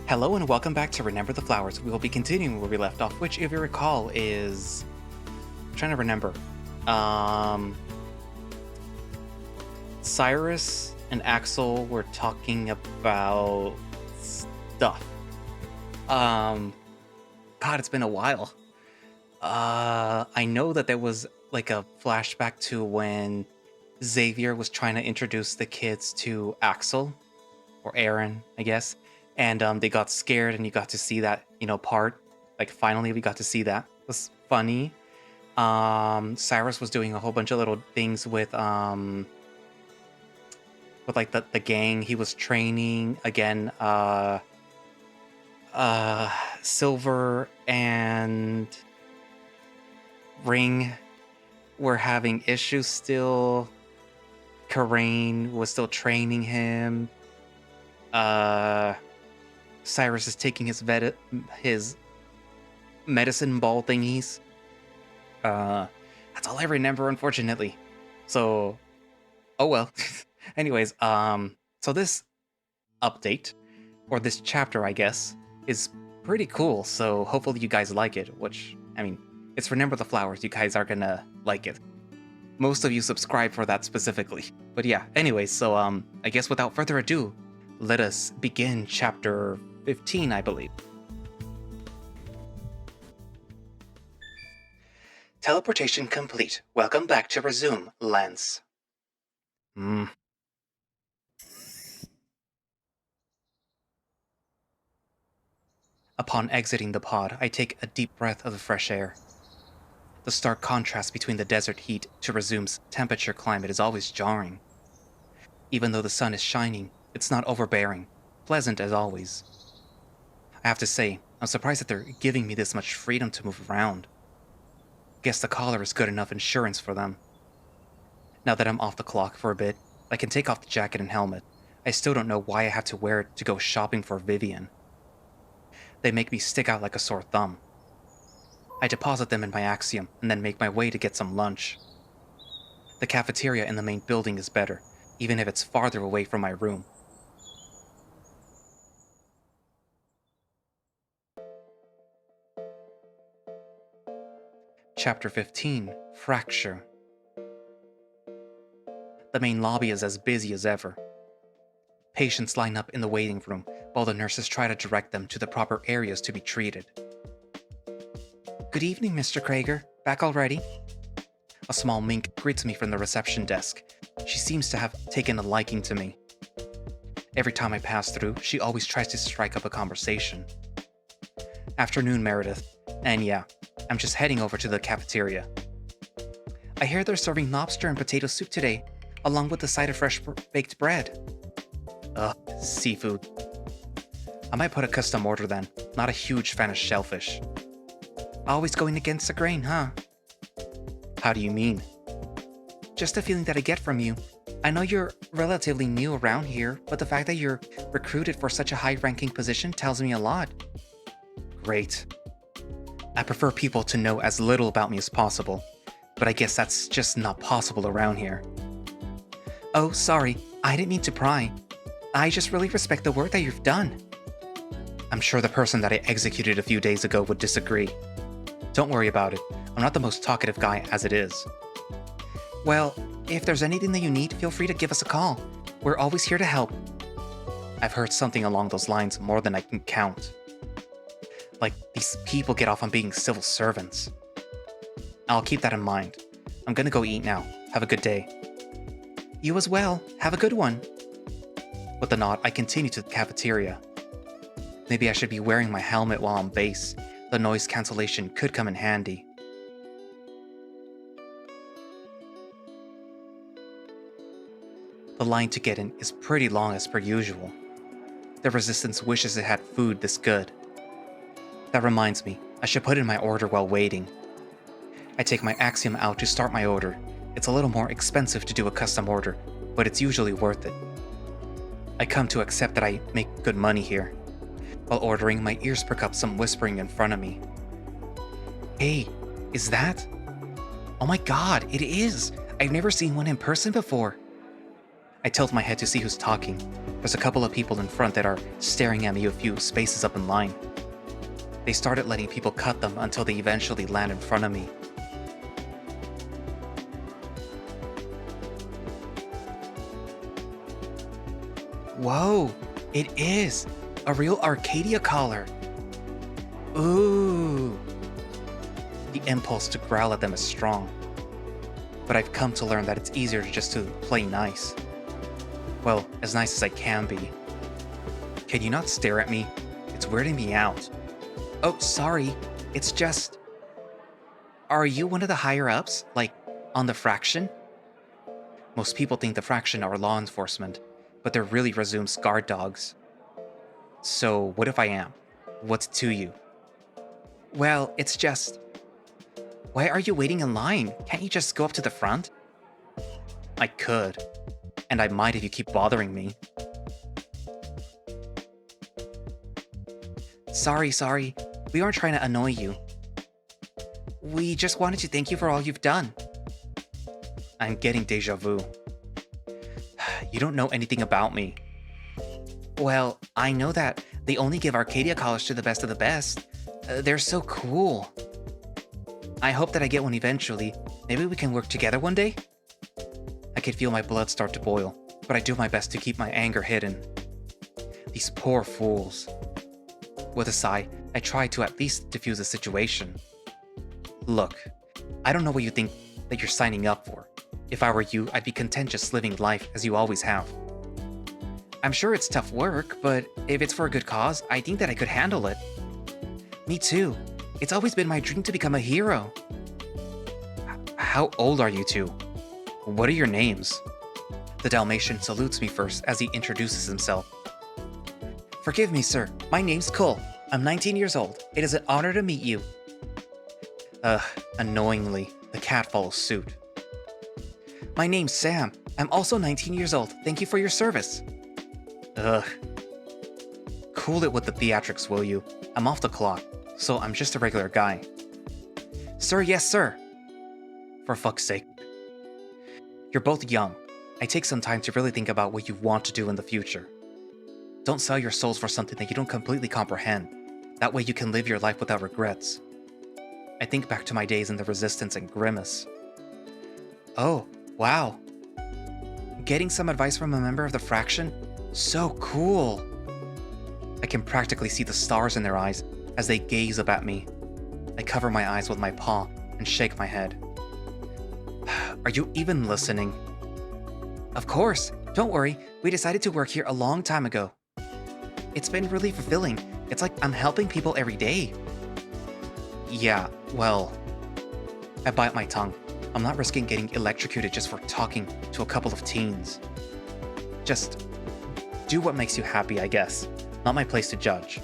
Hello and welcome back to Remember the Flowers. We will be continuing where we left off, which, if you recall, is... I'm trying to remember. Cyrus and Axel were talking about stuff. God, it's been a while. I know that there was like a flashback to when Xavier was trying to introduce the kids to Axel, or Aaron, I guess. And they got scared, and you got to see that, part. Like, finally, we got to see that. It was funny. Cyrus was doing a whole bunch of little things with like the gang. He was training again. Silver and Ring were having issues still. Karain was still training him. Cyrus is taking his medicine ball thingies. That's all I remember, unfortunately. So, oh well. Anyways, so this update, or this chapter, I guess, is pretty cool. So hopefully you guys like it, which, I mean, it's Remember the Flowers. You guys are gonna like it. Most of you subscribe for that specifically. But yeah, anyways, so I guess without further ado, let us begin chapter 15, I believe. Teleportation complete. Welcome back to Resume, Lance. Upon exiting the pod, I take a deep breath of the fresh air. The stark contrast between the desert heat to Resume's temperature climate is always jarring. Even though the sun is shining, it's not overbearing, pleasant as always. I have to say, I'm surprised that they're giving me this much freedom to move around. Guess the collar is good enough insurance for them. Now that I'm off the clock for a bit, I can take off the jacket and helmet. I still don't know why I have to wear it to go shopping for Vivian. They make me stick out like a sore thumb. I deposit them in my Axiom and then make my way to get some lunch. The cafeteria in the main building is better, even if it's farther away from my room. Chapter 15, Fracture. The main lobby is as busy as ever. Patients line up in the waiting room while the nurses try to direct them to the proper areas to be treated. Good evening, Mr. Krager. Back already? A small mink greets me from the reception desk. She seems to have taken a liking to me. Every time I pass through, she always tries to strike up a conversation. Afternoon, Meredith. And yeah, I'm just heading over to the cafeteria. I hear they're serving lobster and potato soup today, along with a side of fresh baked bread. Ugh, seafood. I might put a custom order then. Not a huge fan of shellfish. Always going against the grain, huh? How do you mean? Just a feeling that I get from you. I know you're relatively new around here, but the fact that you're recruited for such a high-ranking position tells me a lot. Great. I prefer people to know as little about me as possible, but I guess that's just not possible around here. Oh, sorry, I didn't mean to pry. I just really respect the work that you've done. I'm sure the person that I executed a few days ago would disagree. Don't worry about it. I'm not the most talkative guy as it is. Well, if there's anything that you need, feel free to give us a call. We're always here to help. I've heard something along those lines more than I can count. Like, these people get off on being civil servants. I'll keep that in mind. I'm gonna go eat now. Have a good day. You as well. Have a good one. With a nod, I continue to the cafeteria. Maybe I should be wearing my helmet while on base. The noise cancellation could come in handy. The line to get in is pretty long as per usual. The Resistance wishes it had food this good. That reminds me, I should put in my order while waiting. I take my Axiom out to start my order. It's a little more expensive to do a custom order, but it's usually worth it. I come to accept that I make good money here. While ordering, my ears perk up some whispering in front of me. Hey, is that? Oh my god, it is! I've never seen one in person before. I tilt my head to see who's talking. There's a couple of people in front that are staring at me a few spaces up in line. They started letting people cut them until they eventually land in front of me. Whoa, it is! A real Arcadia collar! Ooh! The impulse to growl at them is strong, but I've come to learn that it's easier just to play nice. Well, as nice as I can be. Can you not stare at me? It's weirding me out. Oh, sorry. It's just... Are you one of the higher-ups? Like, on the Fraction? Most people think the Fraction are law enforcement, but they're really Resume's guard dogs. So, what if I am? What's to you? Well, it's just... Why are you waiting in line? Can't you just go up to the front? I could. And I might if you keep bothering me. Sorry. We aren't trying to annoy you. We just wanted to thank you for all you've done. I'm getting déjà vu. You don't know anything about me. Well, I know that they only give Arcadia collars to the best of the best. They're so cool. I hope that I get one eventually. Maybe we can work together one day? I could feel my blood start to boil, but I do my best to keep my anger hidden. These poor fools. With a sigh, I try to at least diffuse the situation. Look, I don't know what you think that you're signing up for. If I were you, I'd be content just living life as you always have. I'm sure it's tough work, but if it's for a good cause, I think that I could handle it. Me too. It's always been my dream to become a hero. How old are you two? What are your names? The Dalmatian salutes me first as he introduces himself. Forgive me, sir. My name's Cole. I'm 19 years old. It is an honor to meet you. Annoyingly, the cat follows suit. My name's Sam. I'm also 19 years old. Thank you for your service. Cool it with the theatrics, will you? I'm off the clock, so I'm just a regular guy. Sir, yes, sir. For fuck's sake. You're both young. I take some time to really think about what you want to do in the future. Don't sell your souls for something that you don't completely comprehend. That way you can live your life without regrets. I think back to my days in the Resistance and Grimace. Oh, wow. Getting some advice from a member of the Fraction? So cool. I can practically see the stars in their eyes as they gaze up at me. I cover my eyes with my paw and shake my head. Are you even listening? Of course. Don't worry. We decided to work here a long time ago. It's been really fulfilling. It's like I'm helping people every day. Yeah, well... I bite my tongue. I'm not risking getting electrocuted just for talking to a couple of teens. Just do what makes you happy, I guess. Not my place to judge.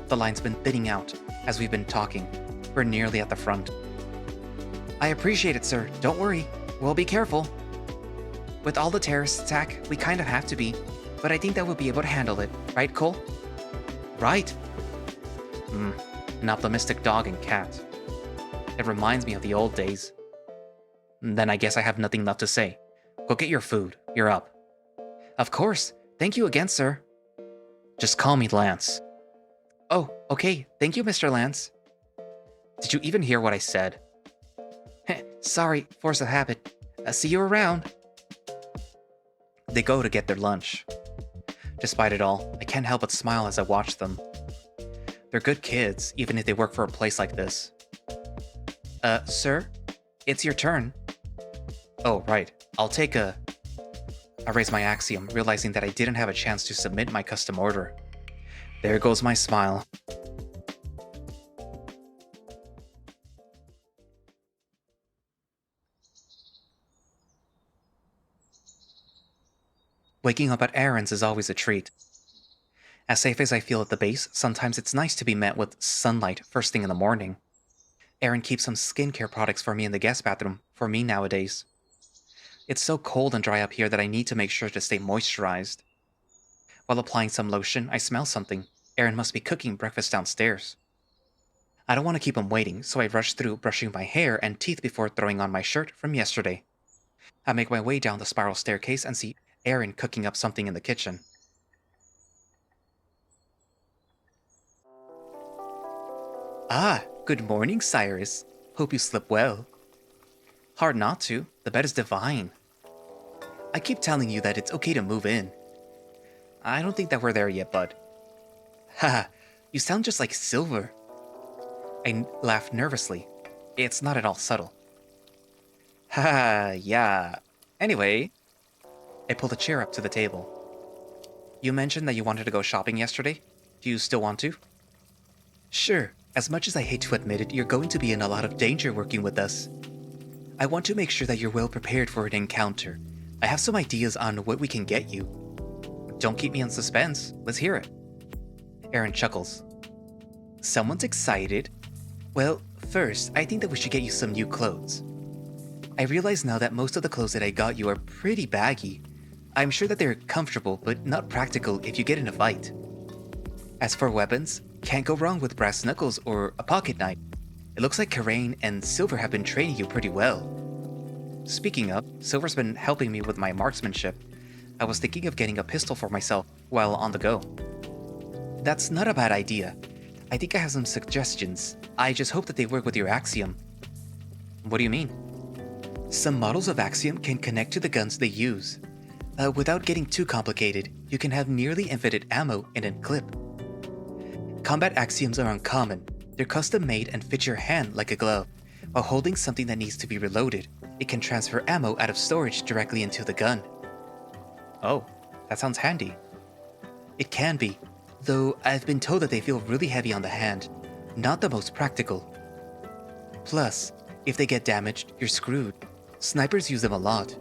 The line's been thinning out as we've been talking. We're nearly at the front. I appreciate it, sir. Don't worry. We'll be careful. With all the terrorist attack, we kind of have to be. But I think that we'll be able to handle it. Right, Cole? Right. An optimistic dog and cat. It reminds me of the old days. Then I guess I have nothing left to say. Go get your food. You're up. Of course. Thank you again, sir. Just call me Lance. Oh, okay. Thank you, Mr. Lance. Did you even hear what I said? Sorry, force of habit. See you around. They go to get their lunch. Despite it all, I can't help but smile as I watch them. They're good kids, even if they work for a place like this. Sir? It's your turn. Oh, right. I'll take a... I raise my axiom, realizing that I didn't have a chance to submit my custom order. There goes my smile. Waking up at errands is always a treat. As safe as I feel at the base, sometimes it's nice to be met with sunlight first thing in the morning. Erin keeps some skincare products for me in the guest bathroom for me nowadays. It's so cold and dry up here that I need to make sure to stay moisturized. While applying some lotion, I smell something. Erin must be cooking breakfast downstairs. I don't want to keep him waiting, so I rush through brushing my hair and teeth before throwing on my shirt from yesterday. I make my way down the spiral staircase and see Aaron cooking up something in the kitchen. Ah, good morning, Cyrus. Hope you slept well. Hard not to. The bed is divine. I keep telling you that it's okay to move in. I don't think that we're there yet, bud. Haha, you sound just like Silver. I laughed nervously. It's not at all subtle. Haha, yeah. Anyway, I pulled a chair up to the table. You mentioned that you wanted to go shopping yesterday. Do you still want to? Sure. As much as I hate to admit it, you're going to be in a lot of danger working with us. I want to make sure that you're well prepared for an encounter. I have some ideas on what we can get you. Don't keep me in suspense. Let's hear it. Aaron chuckles. Someone's excited? Well, first, I think that we should get you some new clothes. I realize now that most of the clothes that I got you are pretty baggy. I'm sure that they're comfortable, but not practical if you get in a fight. As for weapons, can't go wrong with brass knuckles or a pocket knife. It looks like Karain and Silver have been training you pretty well. Speaking of, Silver's been helping me with my marksmanship. I was thinking of getting a pistol for myself while on the go. That's not a bad idea. I think I have some suggestions. I just hope that they work with your Axiom. What do you mean? Some models of Axiom can connect to the guns they use. Without getting too complicated, you can have nearly infinite ammo in a clip. Combat Axioms are uncommon. They're custom made and fit your hand like a glove. While holding something that needs to be reloaded, it can transfer ammo out of storage directly into the gun. Oh, that sounds handy. It can be, though I've been told that they feel really heavy on the hand. Not the most practical. Plus, if they get damaged, you're screwed. Snipers use them a lot.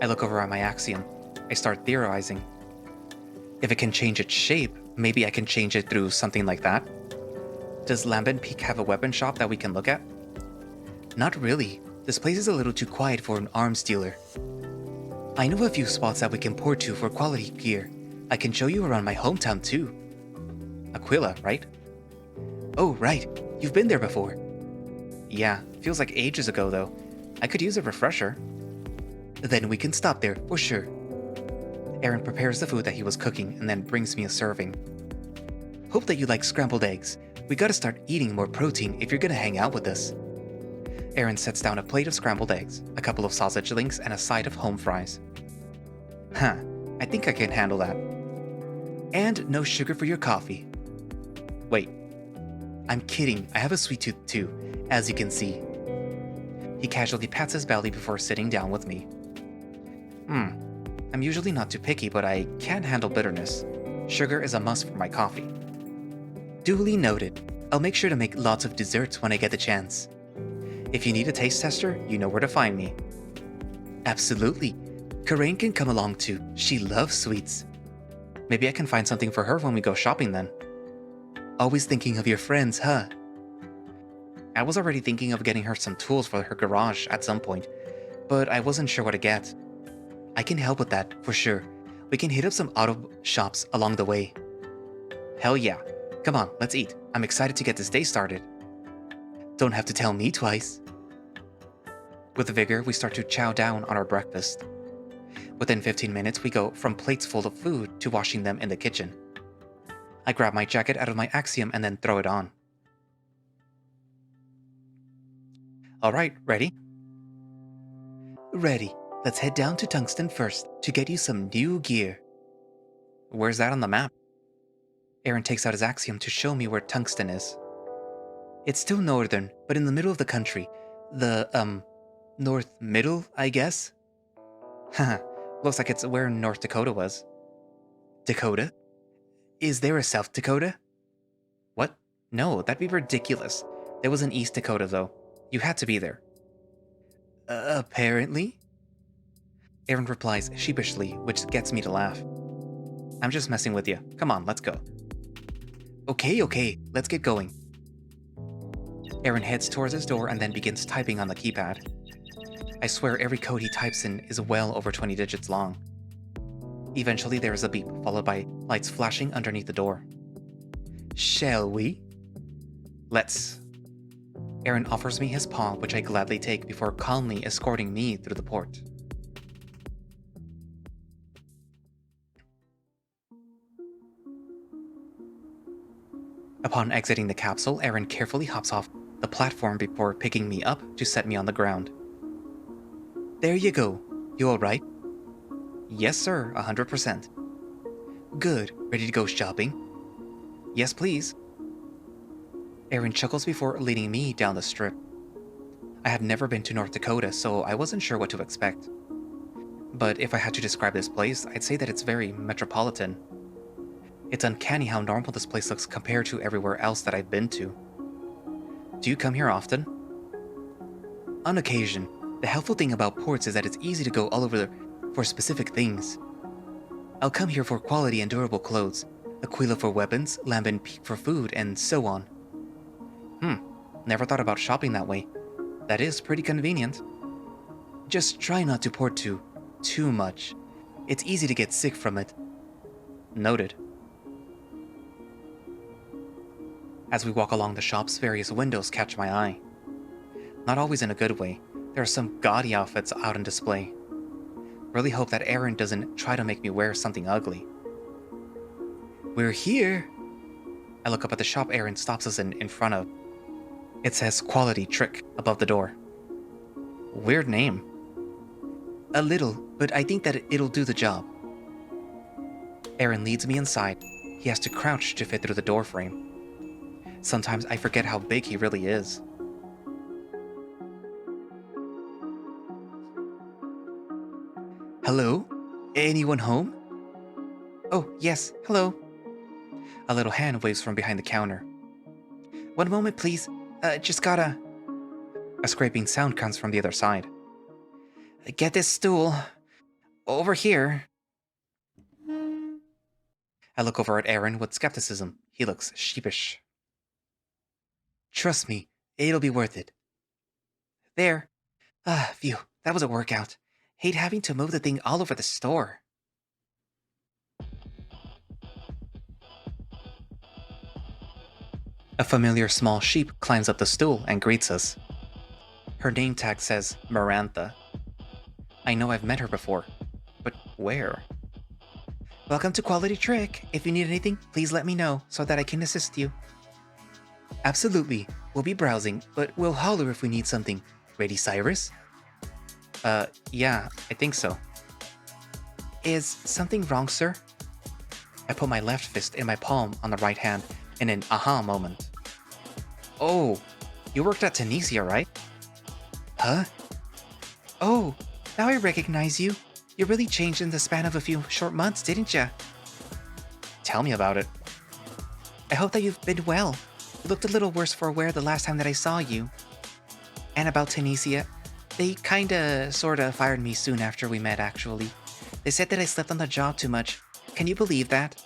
I look over at my Axiom. I start theorizing. If it can change its shape, maybe I can change it through something like that. Does Lambent Peak have a weapon shop that we can look at? Not really. This place is a little too quiet for an arms dealer. I know a few spots that we can port to for quality gear. I can show you around my hometown too. Aquila, right? Oh, right. You've been there before. Yeah, feels like ages ago though. I could use a refresher. Then we can stop there, for sure. Aaron prepares the food that he was cooking and then brings me a serving. Hope that you like scrambled eggs. We gotta start eating more protein if you're gonna hang out with us. Aaron sets down a plate of scrambled eggs, a couple of sausage links, and a side of home fries. Huh, I think I can handle that. And no sugar for your coffee. Wait, I'm kidding, I have a sweet tooth too, as you can see. He casually pats his belly before sitting down with me. I'm usually not too picky, but I can't handle bitterness. Sugar is a must for my coffee. Duly noted. I'll make sure to make lots of desserts when I get the chance. If you need a taste tester, you know where to find me. Absolutely. Karain can come along too. She loves sweets. Maybe I can find something for her when we go shopping then. Always thinking of your friends, huh? I was already thinking of getting her some tools for her garage at some point, but I wasn't sure what to get. I can help with that, for sure. We can hit up some auto shops along the way. Hell yeah. Come on, let's eat. I'm excited to get this day started. Don't have to tell me twice. With vigor, we start to chow down on our breakfast. Within 15 minutes, we go from plates full of food to washing them in the kitchen. I grab my jacket out of my Axiom and then throw it on. Alright, ready? Ready. Let's head down to Tungsten first to get you some new gear. Where's that on the map? Aaron takes out his Axiom to show me where Tungsten is. It's still northern, but in the middle of the country. The, north middle, I guess? Haha, looks like it's where North Dakota was. Dakota? Is there a South Dakota? What? No, that'd be ridiculous. There was an East Dakota, though. You had to be there. Apparently? Aaron replies sheepishly, which gets me to laugh. I'm just messing with you. Come on, let's go. Okay, let's get going. Aaron heads towards his door and then begins typing on the keypad. I swear every code he types in is well over 20 digits long. Eventually there is a beep, followed by lights flashing underneath the door. Shall we? Let's. Aaron offers me his paw, which I gladly take before calmly escorting me through the port. Upon exiting the capsule, Aaron carefully hops off the platform before picking me up to set me on the ground. There you go. You alright? Yes, sir, 100%. Good. Ready to go shopping? Yes, please. Aaron chuckles before leading me down the strip. I had never been to North Dakota, so I wasn't sure what to expect. But if I had to describe this place, I'd say that it's very metropolitan. It's uncanny how normal this place looks compared to everywhere else that I've been to. Do you come here often? On occasion. The helpful thing about ports is that it's easy to go all over for specific things. I'll come here for quality and durable clothes, Aquila for weapons, Lambin Peak for food, and so on. Never thought about shopping that way. That is pretty convenient. Just try not to port too much. It's easy to get sick from it. Noted. As we walk along the shop's various windows catch my eye. Not always in a good way. There are some gaudy outfits out on display. Really hope that Aaron doesn't try to make me wear something ugly. We're here! I look up at the shop Aaron stops us in front of. It says Quality Trick above the door. Weird name. A little, but I think that it'll do the job. Aaron leads me inside. He has to crouch to fit through the door frame. Sometimes I forget how big he really is. Hello? Anyone home? Oh, yes, hello. A little hand waves from behind the counter. One moment, please. Just gotta... A scraping sound comes from the other side. Get this stool. Over here. I look over at Aaron with skepticism. He looks sheepish. Trust me, it'll be worth it. There. Phew, that was a workout. Hate having to move the thing all over the store. A familiar small sheep climbs up the stool and greets us. Her name tag says Marantha. I know I've met her before, but where? Welcome to Quality Trick. If you need anything, please let me know so that I can assist you. Absolutely. We'll be browsing, but we'll holler if we need something. Ready, Cyrus? Yeah, I think so. Is something wrong, sir? I put my left fist in my palm on the right hand in an aha moment. Oh, you worked at Tunisia, right? Huh? Oh, now I recognize you. You really changed in the span of a few short months, didn't ya? Tell me about it. I hope that you've been well. You looked a little worse for wear the last time that I saw you. And about Tunisia, they sorta fired me soon after we met, actually. They said that I slept on the job too much. Can you believe that?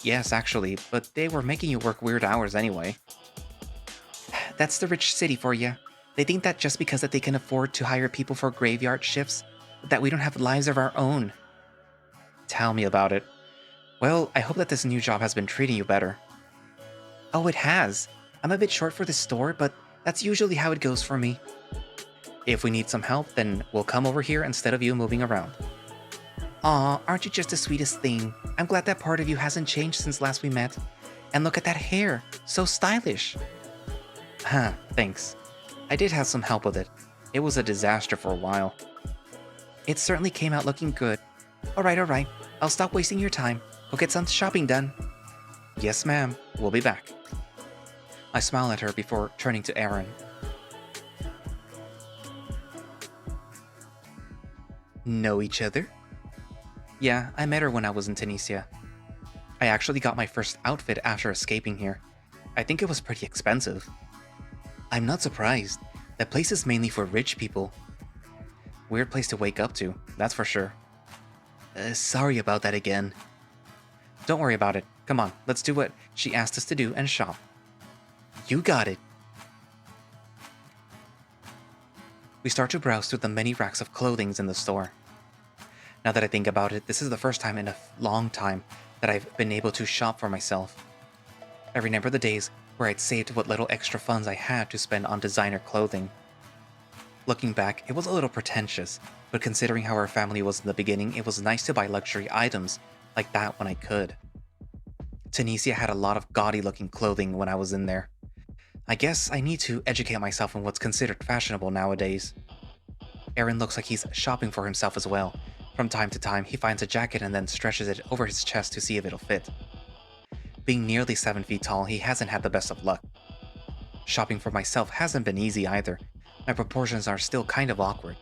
Yes, actually, but they were making you work weird hours anyway. That's the rich city for you. They think that just because that they can afford to hire people for graveyard shifts, that we don't have lives of our own. Tell me about it. Well, I hope that this new job has been treating you better. Oh, it has. I'm a bit short for this store, but that's usually how it goes for me. If we need some help, then we'll come over here instead of you moving around. Aw, aren't you just the sweetest thing? I'm glad that part of you hasn't changed since last we met. And look at that hair, so stylish. Huh, thanks. I did have some help with it. It was a disaster for a while. It certainly came out looking good. Alright. I'll stop wasting your time. Go get some shopping done. Yes, ma'am. We'll be back. I smile at her before turning to Aaron. Know each other? Yeah, I met her when I was in Tunisia. I actually got my first outfit after escaping here. I think it was pretty expensive. I'm not surprised. That place is mainly for rich people. Weird place to wake up to, that's for sure. Sorry about that again. Don't worry about it. Come on, let's do what she asked us to do and shop. You got it. We start to browse through the many racks of clothing in the store. Now that I think about it, this is the first time in a long time that I've been able to shop for myself. I remember the days where I'd saved what little extra funds I had to spend on designer clothing. Looking back, it was a little pretentious, but considering how our family was in the beginning, it was nice to buy luxury items like that when I could. Tunisia had a lot of gaudy looking clothing when I was in there. I guess I need to educate myself on what's considered fashionable nowadays. Aaron looks like he's shopping for himself as well. From time to time, he finds a jacket and then stretches it over his chest to see if it'll fit. Being nearly 7 feet tall, he hasn't had the best of luck. Shopping for myself hasn't been easy either. My proportions are still kind of awkward.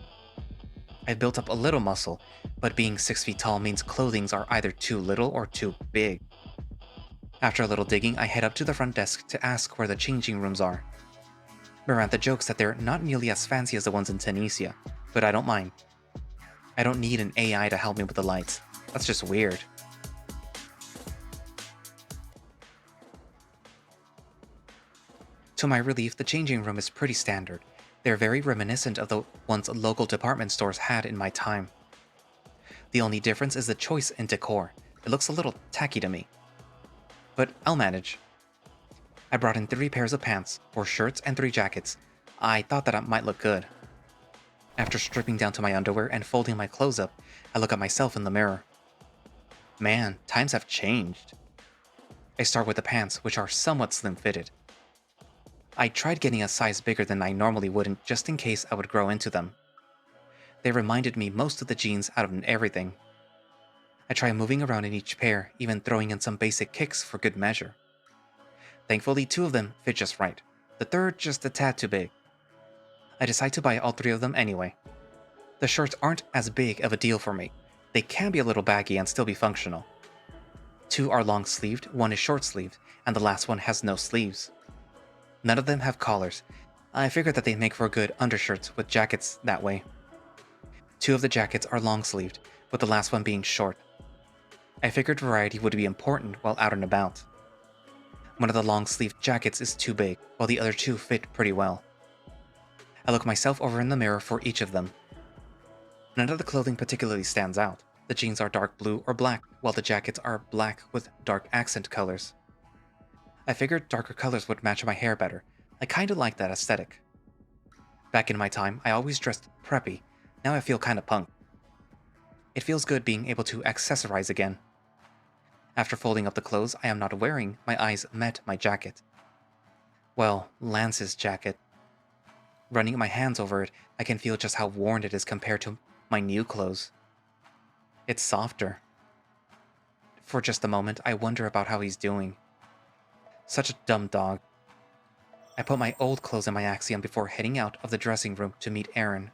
I've built up a little muscle, but being 6 feet tall means clothings are either too little or too big. After a little digging, I head up to the front desk to ask where the changing rooms are. Miranda jokes that they're not nearly as fancy as the ones in Tunisia, but I don't mind. I don't need an AI to help me with the lights. That's just weird. To my relief, the changing room is pretty standard. They're very reminiscent of the ones local department stores had in my time. The only difference is the choice in decor. It looks a little tacky to me. But I'll manage. I brought in 3 pairs of pants, 4 shirts, and 3 jackets. I thought that it might look good. After stripping down to my underwear and folding my clothes up, I look at myself in the mirror. Man, times have changed. I start with the pants, which are somewhat slim-fitted. I tried getting a size bigger than I normally would just in case I would grow into them. They reminded me most of the jeans out of everything. I try moving around in each pair, even throwing in some basic kicks for good measure. Thankfully, 2 of them fit just right. The third just a tad too big. I decide to buy all 3 of them anyway. The shirts aren't as big of a deal for me. They can be a little baggy and still be functional. 2 are long-sleeved, 1 is short-sleeved, and the last one has no sleeves. None of them have collars. I figured that they'd make for good undershirts with jackets that way. 2 of the jackets are long-sleeved, with the last one being short. I figured variety would be important while out and about. One of the long-sleeved jackets is too big, while the other 2 fit pretty well. I look myself over in the mirror for each of them. None of the clothing particularly stands out. The jeans are dark blue or black, while the jackets are black with dark accent colors. I figured darker colors would match my hair better. I kinda like that aesthetic. Back in my time, I always dressed preppy. Now I feel kinda punk. It feels good being able to accessorize again. After folding up the clothes I am not wearing, my eyes met my jacket. Well, Lance's jacket. Running my hands over it, I can feel just how worn it is compared to my new clothes. It's softer. For just a moment, I wonder about how he's doing. Such a dumb dog. I put my old clothes in my Axiom before heading out of the dressing room to meet Aaron.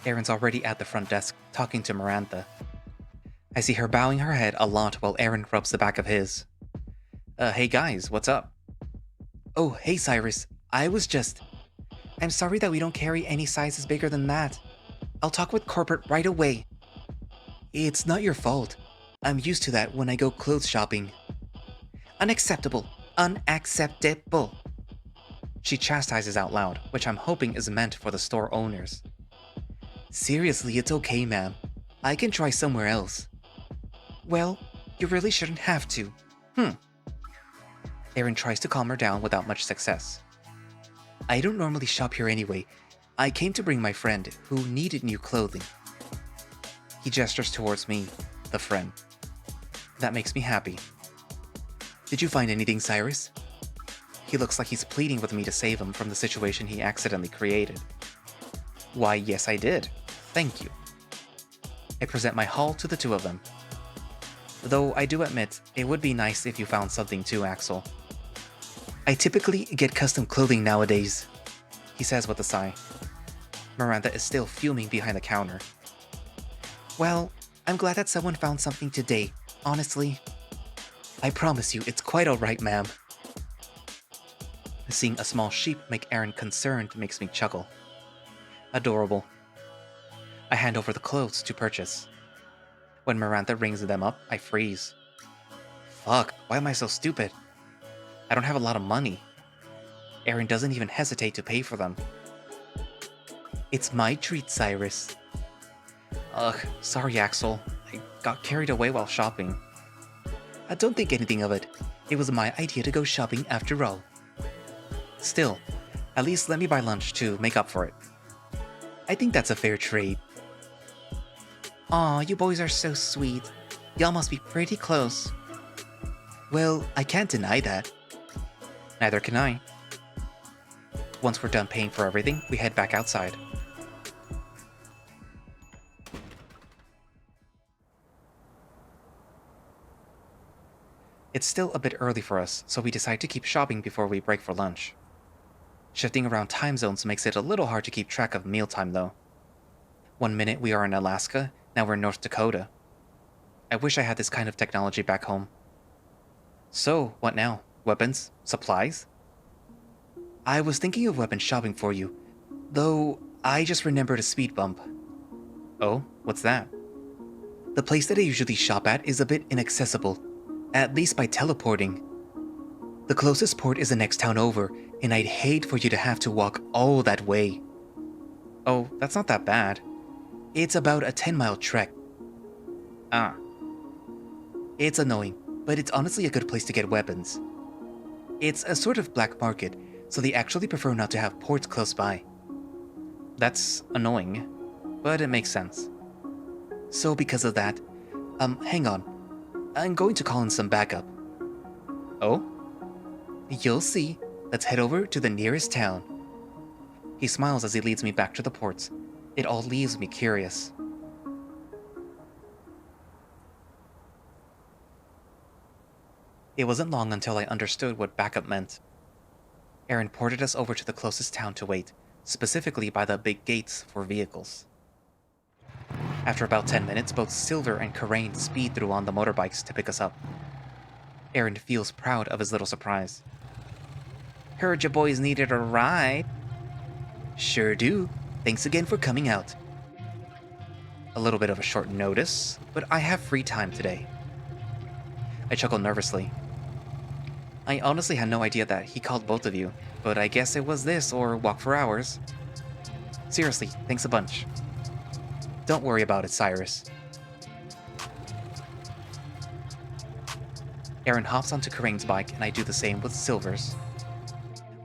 Aaron's already at the front desk, talking to Miranda. I see her bowing her head a lot while Aaron rubs the back of his. Hey guys, what's up? Oh, hey Cyrus. I'm sorry that we don't carry any sizes bigger than that. I'll talk with corporate right away. It's not your fault. I'm used to that when I go clothes shopping. Unacceptable. Unacceptable. She chastises out loud, which I'm hoping is meant for the store owners. Seriously, it's okay, ma'am. I can try somewhere else. Well, you really shouldn't have to. Aaron tries to calm her down without much success. I don't normally shop here anyway. I came to bring my friend, who needed new clothing. He gestures towards me, the friend. That makes me happy. Did you find anything, Cyrus? He looks like he's pleading with me to save him from the situation he accidentally created. Why, yes I did. Thank you. I present my haul to the 2 of them. Though I do admit, it would be nice if you found something too, Axel. I typically get custom clothing nowadays, he says with a sigh. Miranda is still fuming behind the counter. Well, I'm glad that someone found something today, honestly. I promise you, it's quite alright, ma'am. Seeing a small sheep make Aaron concerned makes me chuckle. Adorable. I hand over the clothes to purchase. When Miranda rings them up, I freeze. Fuck, why am I so stupid? I don't have a lot of money. Aaron doesn't even hesitate to pay for them. It's my treat, Cyrus. Ugh, sorry, Axel. I got carried away while shopping. I don't think anything of it. It was my idea to go shopping after all. Still, at least let me buy lunch to make up for it. I think that's a fair trade. Aw, you boys are so sweet. Y'all must be pretty close. Well, I can't deny that. Neither can I. Once we're done paying for everything, we head back outside. It's still a bit early for us, so we decide to keep shopping before we break for lunch. Shifting around time zones makes it a little hard to keep track of mealtime, though. 1 minute we are in Alaska, now we're in North Dakota. I wish I had this kind of technology back home. So, what now? Weapons? Supplies? I was thinking of weapon shopping for you, though I just remembered a speed bump. Oh, what's that? The place that I usually shop at is a bit inaccessible, at least by teleporting. The closest port is the next town over, and I'd hate for you to have to walk all that way. Oh, that's not that bad. It's about a 10-mile trek. Ah. It's annoying, but it's honestly a good place to get weapons. It's a sort of black market, so they actually prefer not to have ports close by. That's annoying, but it makes sense. So because of that, hang on. I'm going to call in some backup. Oh? You'll see. Let's head over to the nearest town. He smiles as he leads me back to the ports. It all leaves me curious. It wasn't long until I understood what backup meant. Aaron ported us over to the closest town to wait, specifically by the big gates for vehicles. After about 10 minutes, both Silver and Karain speed through on the motorbikes to pick us up. Aaron feels proud of his little surprise. Heard you boys needed a ride. Sure do. Thanks again for coming out. A little bit of a short notice, but I have free time today. I chuckle nervously. I honestly had no idea that he called both of you, but I guess it was this or walk for hours. Seriously, thanks a bunch. Don't worry about it, Cyrus. Aaron hops onto Karain's bike and I do the same with Silver's.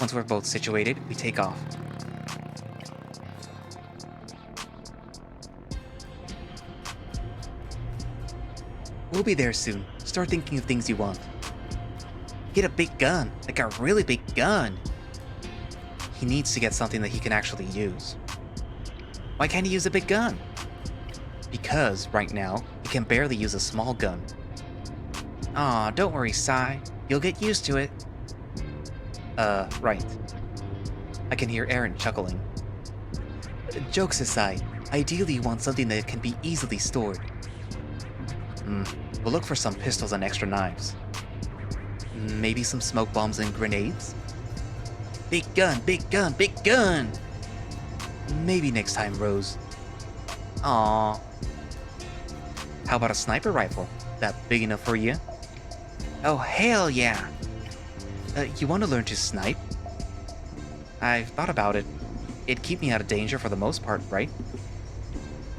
Once we're both situated, we take off. We'll be there soon. Start thinking of things you want. Get a big gun, like a really big gun. He needs to get something that he can actually use. Why can't he use a big gun? Because, right now, he can barely use a small gun. Aw, don't worry, Cy. You'll get used to it. Right. I can hear Aaron chuckling. Jokes aside, ideally you want something that can be easily stored. We'll look for some pistols and extra knives. Maybe some smoke bombs and grenades? Big gun, big gun, big gun! Maybe next time, Rose. Aww. How about a sniper rifle? That big enough for you? Oh, hell yeah! You want to learn to snipe? I've thought about it. It'd keep me out of danger for the most part, right?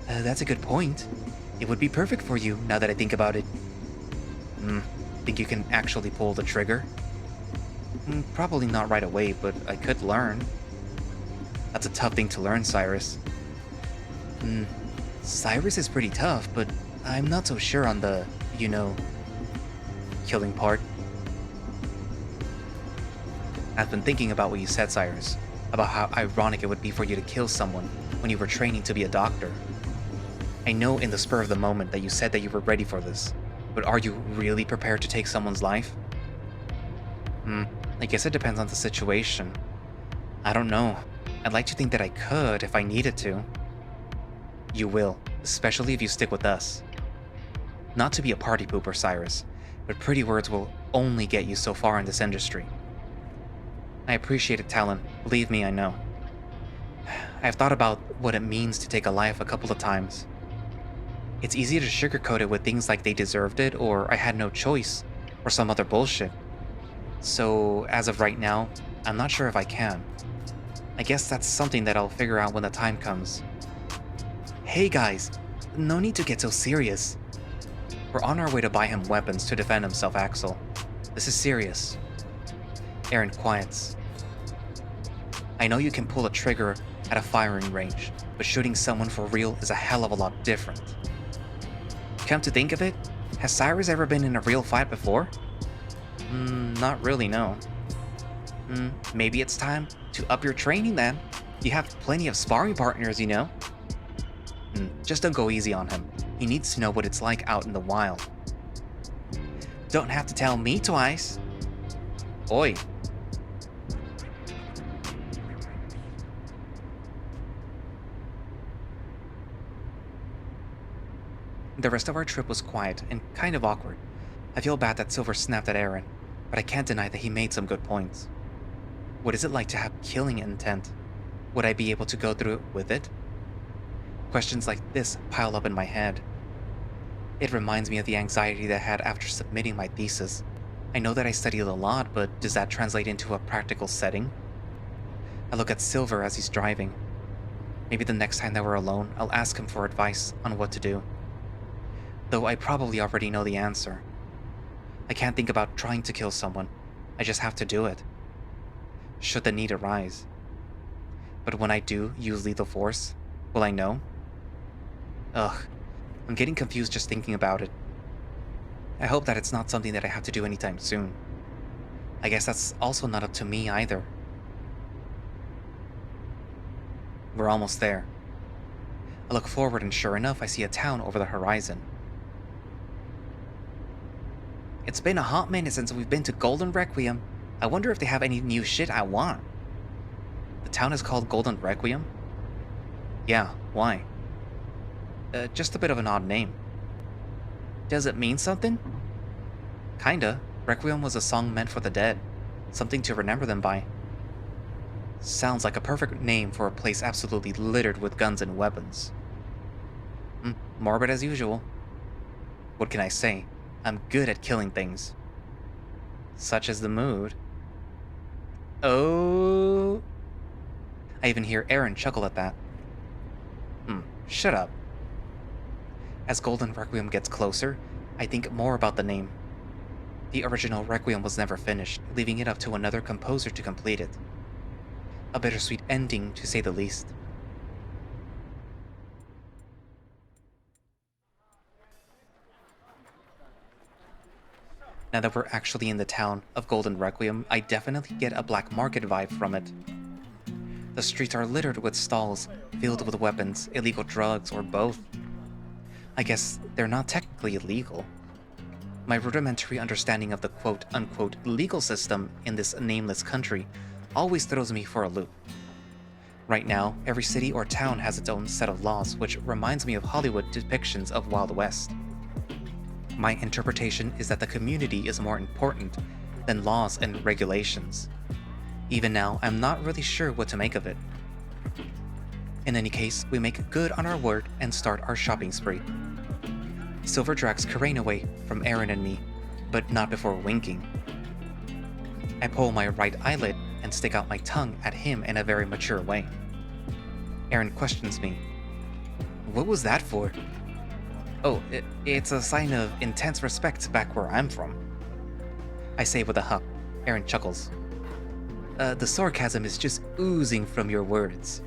That's a good point. It would be perfect for you, now that I think about it. Think you can actually pull the trigger? Probably not right away, but I could learn. That's a tough thing to learn, Cyrus. Cyrus is pretty tough, but I'm not so sure on the, killing part. I've been thinking about what you said, Cyrus, about how ironic it would be for you to kill someone when you were training to be a doctor. I know in the spur of the moment that you said that you were ready for this, but are you really prepared to take someone's life? I guess it depends on the situation. I don't know. I'd like to think that I could if I needed to. You will, especially if you stick with us. Not to be a party pooper, Cyrus, but pretty words will only get you so far in this industry. I appreciate it, Talon. Believe me, I know. I've thought about what it means to take a life a couple of times. It's easy to sugarcoat it with things like they deserved it, or I had no choice, or some other bullshit. So, as of right now, I'm not sure if I can. I guess that's something that I'll figure out when the time comes. Hey guys, no need to get so serious. We're on our way to buy him weapons to defend himself, Axel. This is serious. Aaron quiets. I know you can pull a trigger at a firing range, but shooting someone for real is a hell of a lot different. Come to think of it, has Cyrus ever been in a real fight before? Not really, no. Maybe it's time to up your training then. You have plenty of sparring partners, you know. Just don't go easy on him. He needs to know what it's like out in the wild. Don't have to tell me twice. Oi. The rest of our trip was quiet and kind of awkward. I feel bad that Silver snapped at Aaron, but I can't deny that he made some good points. What is it like to have killing intent? Would I be able to go through with it? Questions like this pile up in my head. It reminds me of the anxiety that I had after submitting my thesis. I know that I studied a lot, but does that translate into a practical setting? I look at Silver as he's driving. Maybe the next time that we're alone, I'll ask him for advice on what to do. Though I probably already know the answer. I can't think about trying to kill someone. I just have to do it. Should the need arise. But when I do use lethal force, will I know? Ugh, I'm getting confused just thinking about it. I hope that it's not something that I have to do anytime soon. I guess that's also not up to me either. We're almost there. I look forward and sure enough I see a town over the horizon. It's been a hot minute since we've been to Golden Requiem. I wonder if they have any new shit I want. The town is called Golden Requiem? Yeah, why? Just a bit of an odd name. Does it mean something? Kinda. Requiem was a song meant for the dead. Something to remember them by. Sounds like a perfect name for a place absolutely littered with guns and weapons. Morbid as usual. What can I say? I'm good at killing things. Such is the mood. Oh. I even hear Aaron chuckle at that. Shut up. As Golden Requiem gets closer, I think more about the name. The original Requiem was never finished, leaving it up to another composer to complete it. A bittersweet ending, to say the least. Now that we're actually in the town of Golden Requiem, I definitely get a black market vibe from it. The streets are littered with stalls, filled with weapons, illegal drugs, or both. I guess they're not technically illegal. My rudimentary understanding of the quote-unquote legal system in this nameless country always throws me for a loop. Right now, every city or town has its own set of laws, which reminds me of Hollywood depictions of Wild West. My interpretation is that the community is more important than laws and regulations. Even now, I'm not really sure what to make of it. In any case, we make good on our word and start our shopping spree. Silver drags Karain away from Aaron and me, but not before winking. I pull my right eyelid and stick out my tongue at him in a very mature way. Aaron questions me. What was that for? Oh, it's a sign of intense respect back where I'm from. I say with a huff. Aaron chuckles. The sarcasm is just oozing from your words.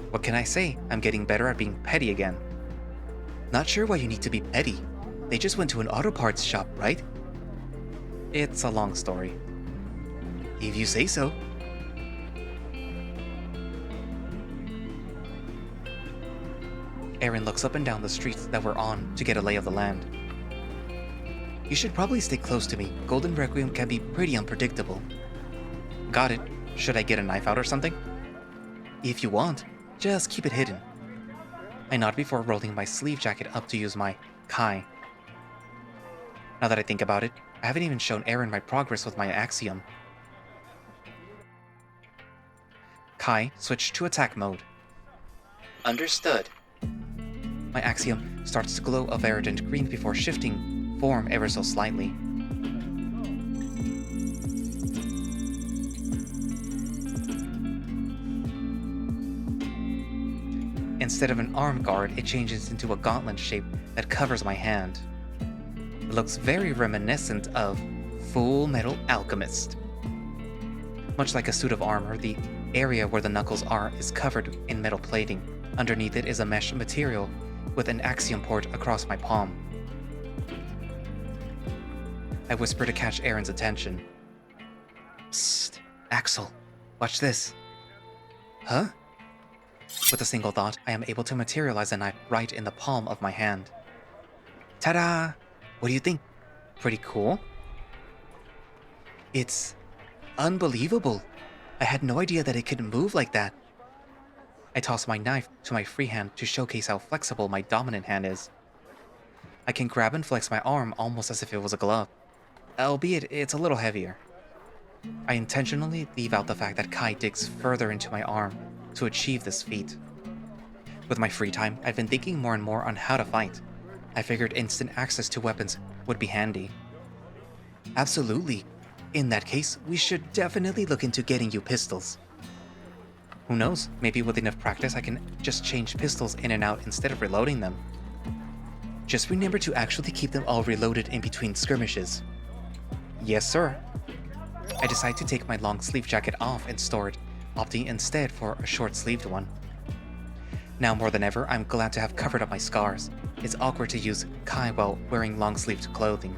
What can I say? I'm getting better at being petty again. Not sure why you need to be petty. They just went to an auto parts shop, right? It's a long story. If you say so. Aaron looks up and down the streets that we're on to get a lay of the land. You should probably stay close to me. Golden Requiem can be pretty unpredictable. Got it. Should I get a knife out or something? If you want, just keep it hidden. I nod before rolling my sleeve jacket up to use my Kai. Now that I think about it, I haven't even shown Aaron my progress with my axiom. Kai, switch to attack mode. Understood. My axiom starts to glow a verdant green before shifting form ever so slightly. Instead of an arm guard, it changes into a gauntlet shape that covers my hand. It looks very reminiscent of Full Metal Alchemist. Much like a suit of armor, the area where the knuckles are is covered in metal plating. Underneath it is a mesh material with an axiom port across my palm. I whisper to catch Aaron's attention. Psst, Axel, watch this. Huh? With a single thought, I am able to materialize a knife right in the palm of my hand. Ta-da! What do you think? Pretty cool? It's unbelievable. I had no idea that it could move like that. I toss my knife to my free hand to showcase how flexible my dominant hand is. I can grab and flex my arm almost as if it was a glove, albeit it's a little heavier. I intentionally leave out the fact that Kai digs further into my arm to achieve this feat. With my free time, I've been thinking more and more on how to fight. I figured instant access to weapons would be handy. Absolutely. In that case, we should definitely look into getting you pistols. Who knows, maybe with enough practice I can just change pistols in and out instead of reloading them. Just remember to actually keep them all reloaded in between skirmishes. Yes, sir. I decide to take my long sleeve jacket off and store it, opting instead for a short-sleeved one. Now more than ever, I'm glad to have covered up my scars. It's awkward to use Kai while wearing long-sleeved clothing.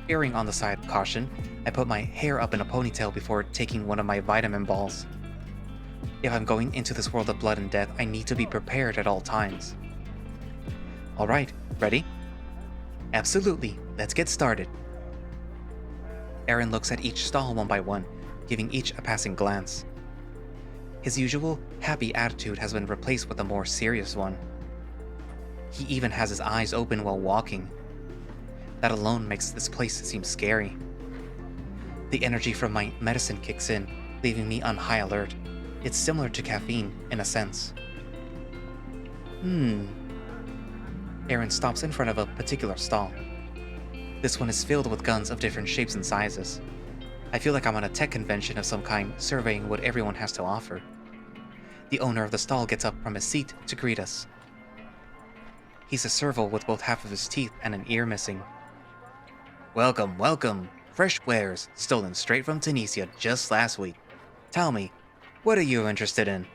Erring on the side of caution, I put my hair up in a ponytail before taking one of my vitamin balls. If I'm going into this world of blood and death, I need to be prepared at all times. Alright, ready? Absolutely, let's get started. Aaron looks at each stall one by one, giving each a passing glance. His usual happy attitude has been replaced with a more serious one. He even has his eyes open while walking. That alone makes this place seem scary. The energy from my medicine kicks in, leaving me on high alert. It's similar to caffeine, in a sense. Aaron stops in front of a particular stall. This one is filled with guns of different shapes and sizes. I feel like I'm on a tech convention of some kind, surveying what everyone has to offer. The owner of the stall gets up from his seat to greet us. He's a serval with both half of his teeth and an ear missing. Welcome, welcome. Fresh wares, stolen straight from Tunisia just last week. Tell me, what are you interested in?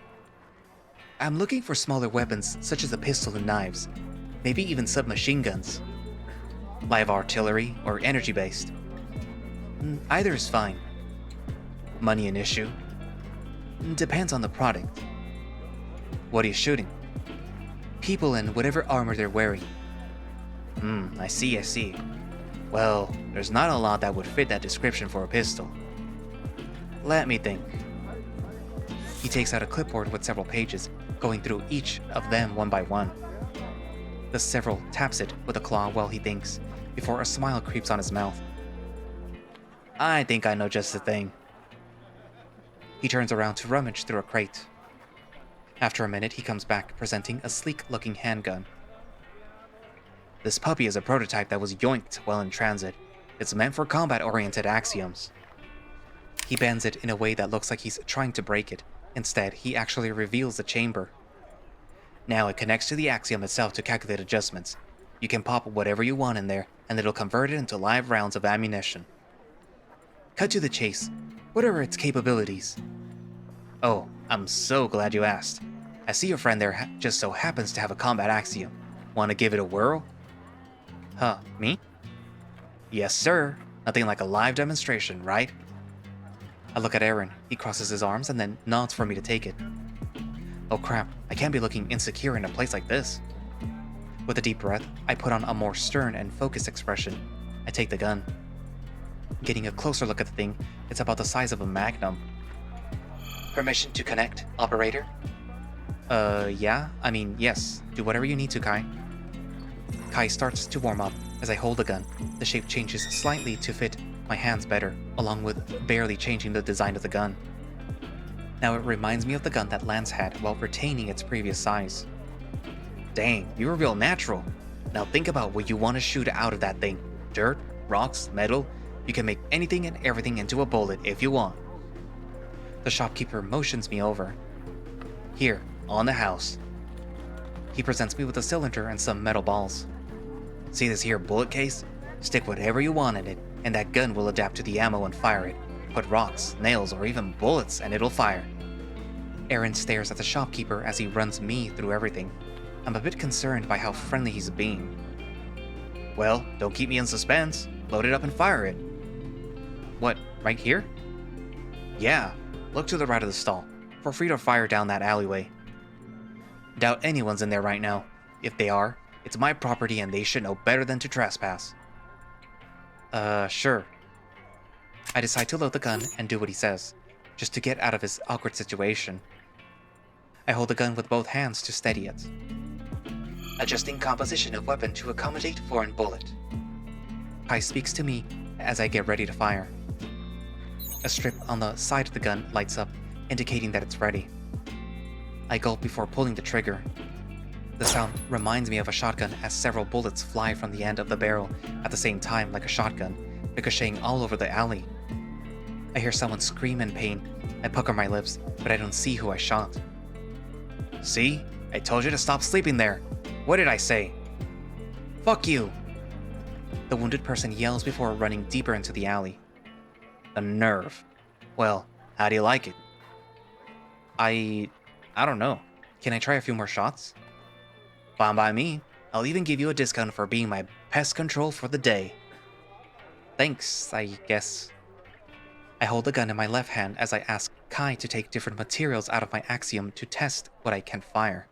I'm looking for smaller weapons such as a pistol and knives, maybe even submachine guns. Live artillery or energy-based. Either is fine. Money an issue? Depends on the product. What are you shooting? People and whatever armor they're wearing. I see. Well, there's not a lot that would fit that description for a pistol. Let me think. He takes out a clipboard with several pages, going through each of them one by one. The several taps it with a claw while he thinks, before a smile creeps on his mouth. I think I know just the thing. He turns around to rummage through a crate. After a minute, he comes back, presenting a sleek-looking handgun. This puppy is a prototype that was yoinked while in transit. It's meant for combat-oriented axioms. He bends it in a way that looks like he's trying to break it. Instead, he actually reveals the chamber. Now it connects to the axiom itself to calculate adjustments. You can pop whatever you want in there, and it'll convert it into live rounds of ammunition. Cut to the chase. What are its capabilities? Oh, I'm so glad you asked. I see your friend there just so happens to have a combat axiom. Want to give it a whirl? Huh, me? Yes, sir. Nothing like a live demonstration, right? I look at Aaron. He crosses his arms and then nods for me to take it. Oh crap, I can't be looking insecure in a place like this. With a deep breath, I put on a more stern and focused expression. I take the gun. Getting a closer look at the thing, it's about the size of a magnum. Permission to connect, operator? Yes. Do whatever you need to, Kai. Kai starts to warm up as I hold the gun. The shape changes slightly to fit my hands better, along with barely changing the design of the gun. Now it reminds me of the gun that Lance had while retaining its previous size. Dang, you're real natural. Now think about what you want to shoot out of that thing. Dirt, rocks, metal. You can make anything and everything into a bullet if you want. The shopkeeper motions me over. Here, on the house. He presents me with a cylinder and some metal balls. See this here bullet case? Stick whatever you want in it, and that gun will adapt to the ammo and fire it. Put rocks, nails, or even bullets, and it'll fire. Aaron stares at the shopkeeper as he runs me through everything. I'm a bit concerned by how friendly he's being. Well, don't keep me in suspense. Load it up and fire it. What, right here? Yeah, look to the right of the stall. Feel free to fire down that alleyway. Doubt anyone's in there right now. If they are, it's my property and they should know better than to trespass. Sure. I decide to load the gun and do what he says, just to get out of his awkward situation. I hold the gun with both hands to steady it. Adjusting composition of weapon to accommodate foreign bullet. Kai speaks to me as I get ready to fire. A strip on the side of the gun lights up, indicating that it's ready. I gulp before pulling the trigger. The sound reminds me of a shotgun as several bullets fly from the end of the barrel at the same time like a shotgun, ricocheting all over the alley. I hear someone scream in pain. I pucker my lips, but I don't see who I shot. See? I told you to stop sleeping there. What did I say? Fuck you! The wounded person yells before running deeper into the alley. The nerve. Well, how do you like it? I don't know. Can I try a few more shots? Fine by me. I'll even give you a discount for being my pest control for the day. Thanks, I guess. I hold the gun in my left hand as I ask Kai to take different materials out of my axiom to test what I can fire.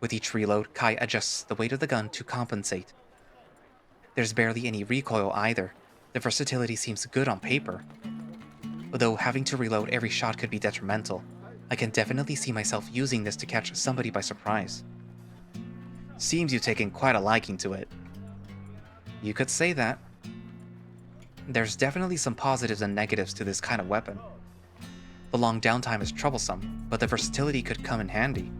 With each reload, Kai adjusts the weight of the gun to compensate. There's barely any recoil either. The versatility seems good on paper. Although having to reload every shot could be detrimental, I can definitely see myself using this to catch somebody by surprise. Seems you've taken quite a liking to it. You could say that. There's definitely some positives and negatives to this kind of weapon. The long downtime is troublesome, but the versatility could come in handy.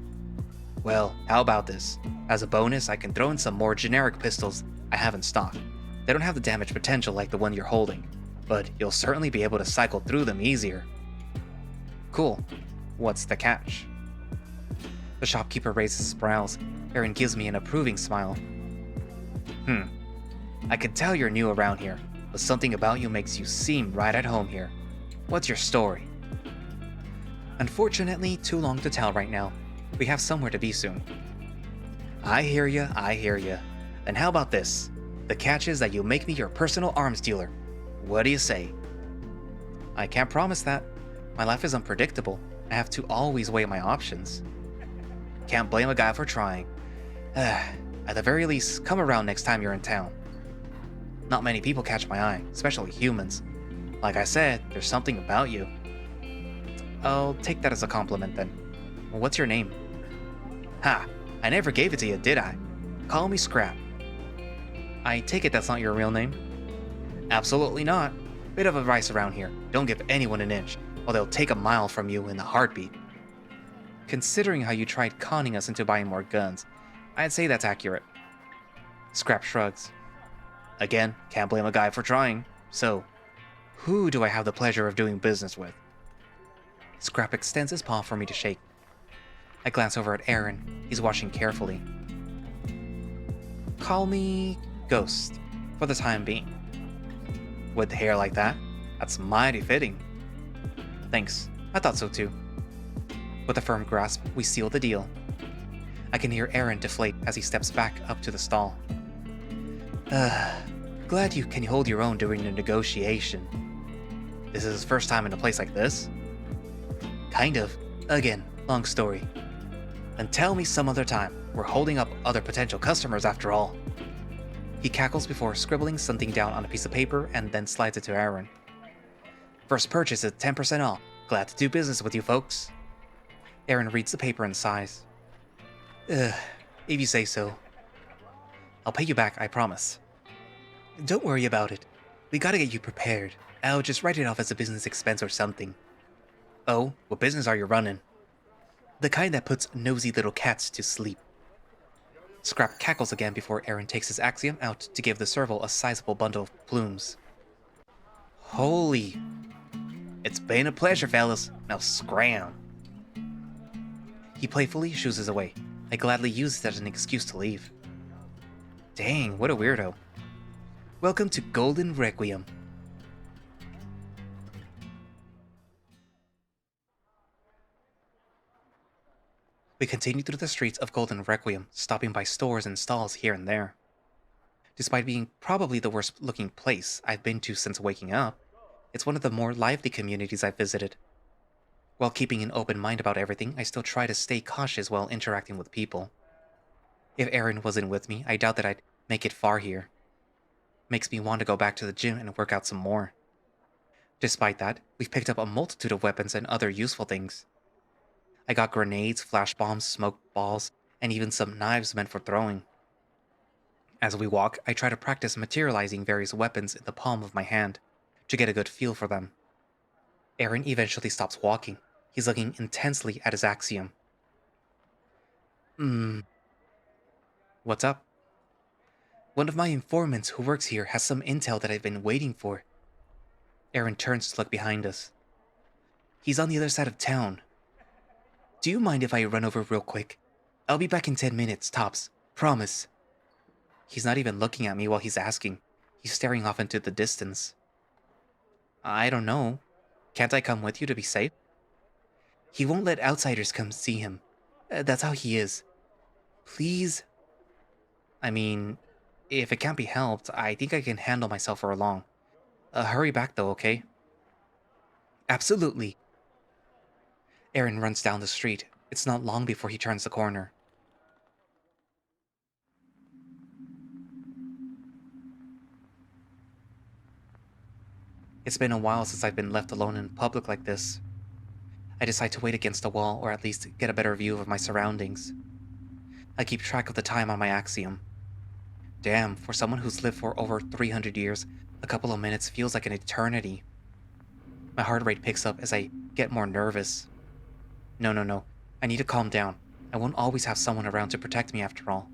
Well, how about this? As a bonus, I can throw in some more generic pistols I have in stock. They don't have the damage potential like the one you're holding, but you'll certainly be able to cycle through them easier. Cool. What's the catch? The shopkeeper raises his brows. Aaron gives me an approving smile. I can tell you're new around here, but something about you makes you seem right at home here. What's your story? Unfortunately, too long to tell right now. We have somewhere to be soon. I hear ya. Then how about this? The catch is that you make me your personal arms dealer. What do you say? I can't promise that. My life is unpredictable. I have to always weigh my options. Can't blame a guy for trying. At the very least, come around next time you're in town. Not many people catch my eye, especially humans. Like I said, there's something about you. I'll take that as a compliment then. What's your name? Ha! I never gave it to you, did I? Call me Scrap. I take it that's not your real name? Absolutely not. Bit of advice around here. Don't give anyone an inch, or they'll take a mile from you in a heartbeat. Considering how you tried conning us into buying more guns, I'd say that's accurate. Scrap shrugs. Again, can't blame a guy for trying. So, who do I have the pleasure of doing business with? Scrap extends his paw for me to shake. I glance over at Aaron. He's watching carefully. Call me Ghost, for the time being. With hair like that, that's mighty fitting. Thanks, I thought so too. With a firm grasp, we seal the deal. I can hear Aaron deflate as he steps back up to the stall. Glad you can hold your own during the negotiation. This is his first time in a place like this? Kind of. Again, long story. Then tell me some other time. We're holding up other potential customers after all. He cackles before scribbling something down on a piece of paper and then slides it to Aaron. First purchase is 10% off. Glad to do business with you folks. Aaron reads the paper and sighs. If you say so. I'll pay you back, I promise. Don't worry about it. We gotta get you prepared. I'll just write it off as a business expense or something. Oh, what business are you running? The kind that puts nosy little cats to sleep. Scrap cackles again before Aaron takes his axiom out to give the serval a sizable bundle of plumes. Holy. It's been a pleasure, fellas. Now scram. He playfully shoos away. I gladly use it as an excuse to leave. Dang, what a weirdo. Welcome to Golden Requiem. We continued through the streets of Golden Requiem, stopping by stores and stalls here and there. Despite being probably the worst looking place I've been to since waking up, it's one of the more lively communities I've visited. While keeping an open mind about everything, I still try to stay cautious while interacting with people. If Aaron wasn't with me, I doubt that I'd make it far here. Makes me want to go back to the gym and work out some more. Despite that, we've picked up a multitude of weapons and other useful things. I got grenades, flash bombs, smoke balls, and even some knives meant for throwing. As we walk, I try to practice materializing various weapons in the palm of my hand, to get a good feel for them. Aaron eventually stops walking. He's looking intensely at his axiom. What's up? One of my informants who works here has some intel that I've been waiting for. Aaron turns to look behind us. He's on the other side of town. Do you mind if I run over real quick? I'll be back in 10 minutes, tops. Promise. He's not even looking at me while he's asking. He's staring off into the distance. I don't know. Can't I come with you to be safe? He won't let outsiders come see him. That's how he is. Please? I mean, if it can't be helped, I think I can handle myself for long. Hurry back though, okay? Absolutely. Aaron runs down the street. It's not long before he turns the corner. It's been a while since I've been left alone in public like this. I decide to wait against a wall, or at least get a better view of my surroundings. I keep track of the time on my axiom. Damn, for someone who's lived for over 300 years, a couple of minutes feels like an eternity. My heart rate picks up as I get more nervous. No. I need to calm down. I won't always have someone around to protect me after all.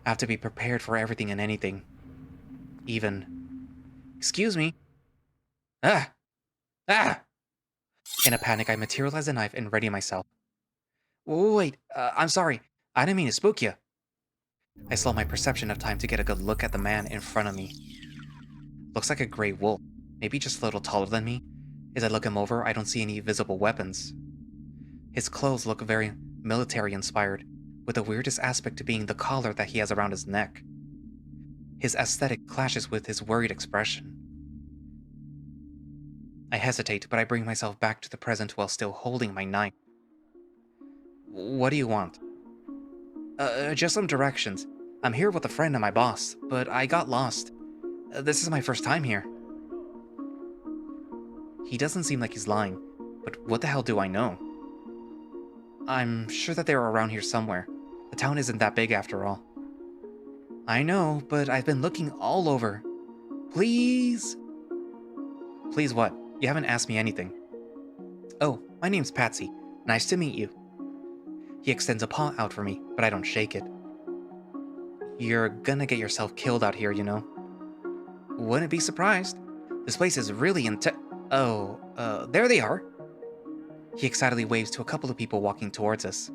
I have to be prepared for everything and anything. Even... Excuse me. Ah! Ah! In a panic, I materialize a knife and ready myself. Wait, I'm sorry. I didn't mean to spook you. I slow my perception of time to get a good look at the man in front of me. Looks like a gray wolf, maybe just a little taller than me. As I look him over, I don't see any visible weapons. His clothes look very military-inspired, with the weirdest aspect to being the collar that he has around his neck. His aesthetic clashes with his worried expression. I hesitate, but I bring myself back to the present while still holding my knife. What do you want? Just some directions. I'm here with a friend and my boss, but I got lost. This is my first time here. He doesn't seem like he's lying, but what the hell do I know? I'm sure that they're around here somewhere. The town isn't that big after all. I know, but I've been looking all over. Please? Please what? You haven't asked me anything. Oh, my name's Patsy. Nice to meet you. He extends a paw out for me, but I don't shake it. You're gonna get yourself killed out here, you know. Wouldn't be surprised. This place is really there they are. He excitedly waves to a couple of people walking towards us.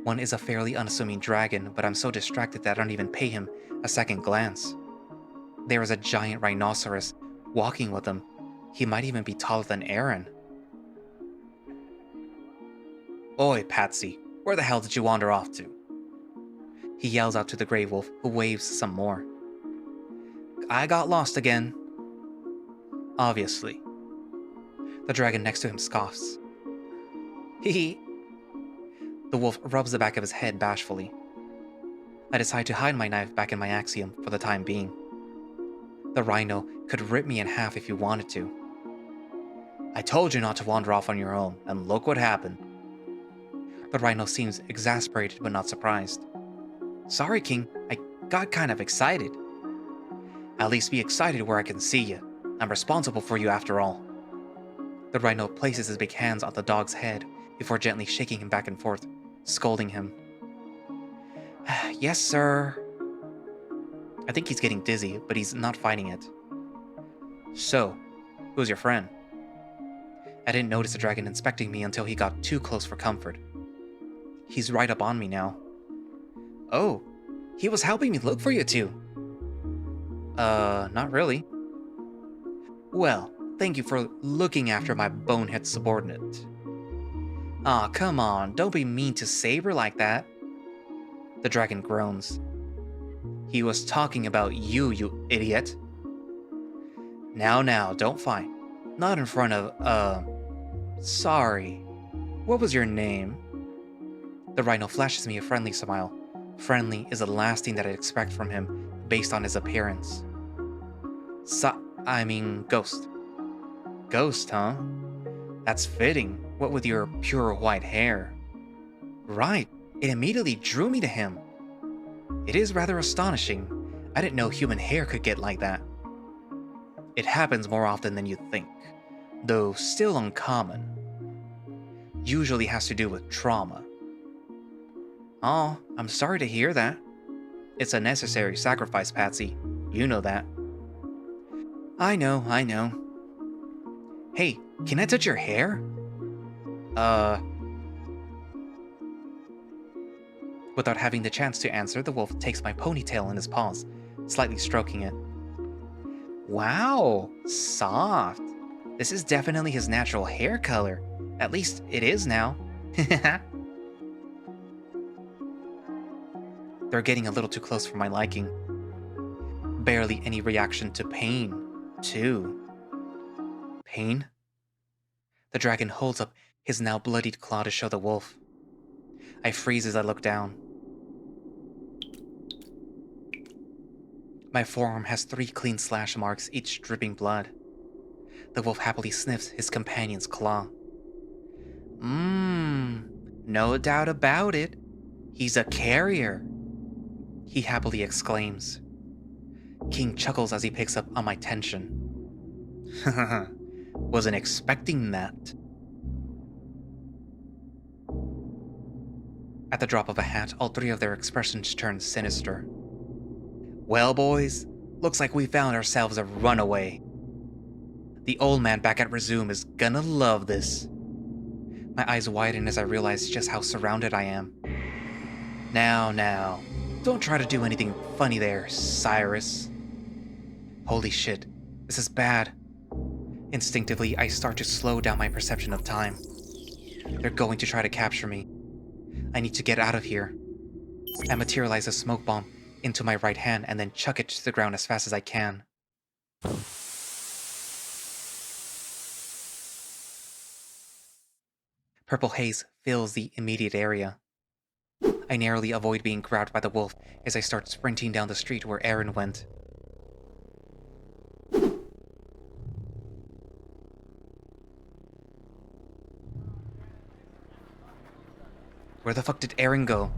One is a fairly unassuming dragon, but I'm so distracted that I don't even pay him a second glance. There is a giant rhinoceros walking with him. He might even be taller than Aaron. Oi, Patsy, where the hell did you wander off to? He yells out to the Grey Wolf, who waves some more. I got lost again. Obviously. The dragon next to him scoffs. Hee hee. The wolf rubs the back of his head bashfully. I decide to hide my knife back in my axiom for the time being. The rhino could rip me in half if he wanted to. I told you not to wander off on your own, and look what happened. The rhino seems exasperated but not surprised. Sorry, King, I got kind of excited. At least be excited where I can see you. I'm responsible for you after all. The rhino places his big hands on the dog's head before gently shaking him back and forth, scolding him. Yes, sir. I think he's getting dizzy, but he's not fighting it. So, who's your friend? I didn't notice the dragon inspecting me until he got too close for comfort. He's right up on me now. Oh, he was helping me look for you two. Not really. Well, thank you for looking after my bonehead subordinate. Aw, come on, don't be mean to Saber like that. The dragon groans. He was talking about you, you idiot. Now, don't fight. Not in front of, sorry. What was your name? The rhino flashes me a friendly smile. Friendly is the last thing that I'd expect from him, based on his appearance. Ghost. Ghost, huh? That's fitting, what with your pure white hair. Right, it immediately drew me to him. It is rather astonishing. I didn't know human hair could get like that. It happens more often than you'd think, though still uncommon. Usually has to do with trauma. Oh, I'm sorry to hear that. It's a necessary sacrifice, Patsy. You know that. I know. Hey, can I touch your hair? Without having the chance to answer, the wolf takes my ponytail in his paws, slightly stroking it. Wow, soft. This is definitely his natural hair color. At least it is now. They're getting a little too close for my liking. Barely any reaction to pain, too. Pain? The dragon holds up his now bloodied claw to show the wolf. I freeze as I look down. My forearm has 3 clean slash marks, each dripping blood. The wolf happily sniffs his companion's claw. No doubt about it. He's a carrier, he happily exclaims. King chuckles as he picks up on my tension. Wasn't expecting that. At the drop of a hat, all 3 of their expressions turn sinister. Well, boys, looks like we found ourselves a runaway. The old man back at Resume is gonna love this. My eyes widen as I realize just how surrounded I am. Now, don't try to do anything funny there, Cyrus. Holy shit, this is bad. Instinctively, I start to slow down my perception of time. They're going to try to capture me. I need to get out of here. I materialize a smoke bomb into my right hand and then chuck it to the ground as fast as I can. Purple haze fills the immediate area. I narrowly avoid being grabbed by the wolf as I start sprinting down the street where Aaron went. Where the fuck did Aaron go?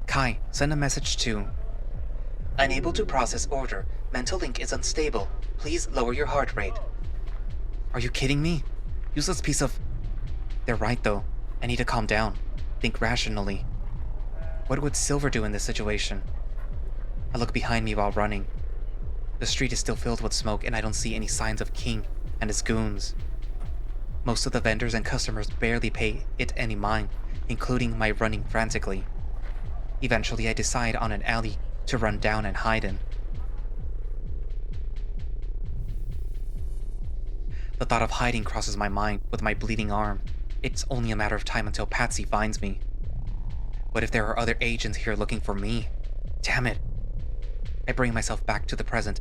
Kai, send a message to... Unable to process order. Mental link is unstable. Please lower your heart rate. Are you kidding me? Useless piece of... They're right though. I need to calm down. Think rationally. What would Silver do in this situation? I look behind me while running. The street is still filled with smoke and I don't see any signs of King and his goons. Most of the vendors and customers barely pay it any mind, including my running frantically. Eventually I decide on an alley to run down and hide in. The thought of hiding crosses my mind with my bleeding arm. It's only a matter of time until Patsy finds me. What if there are other agents here looking for me? Damn it. I bring myself back to the present,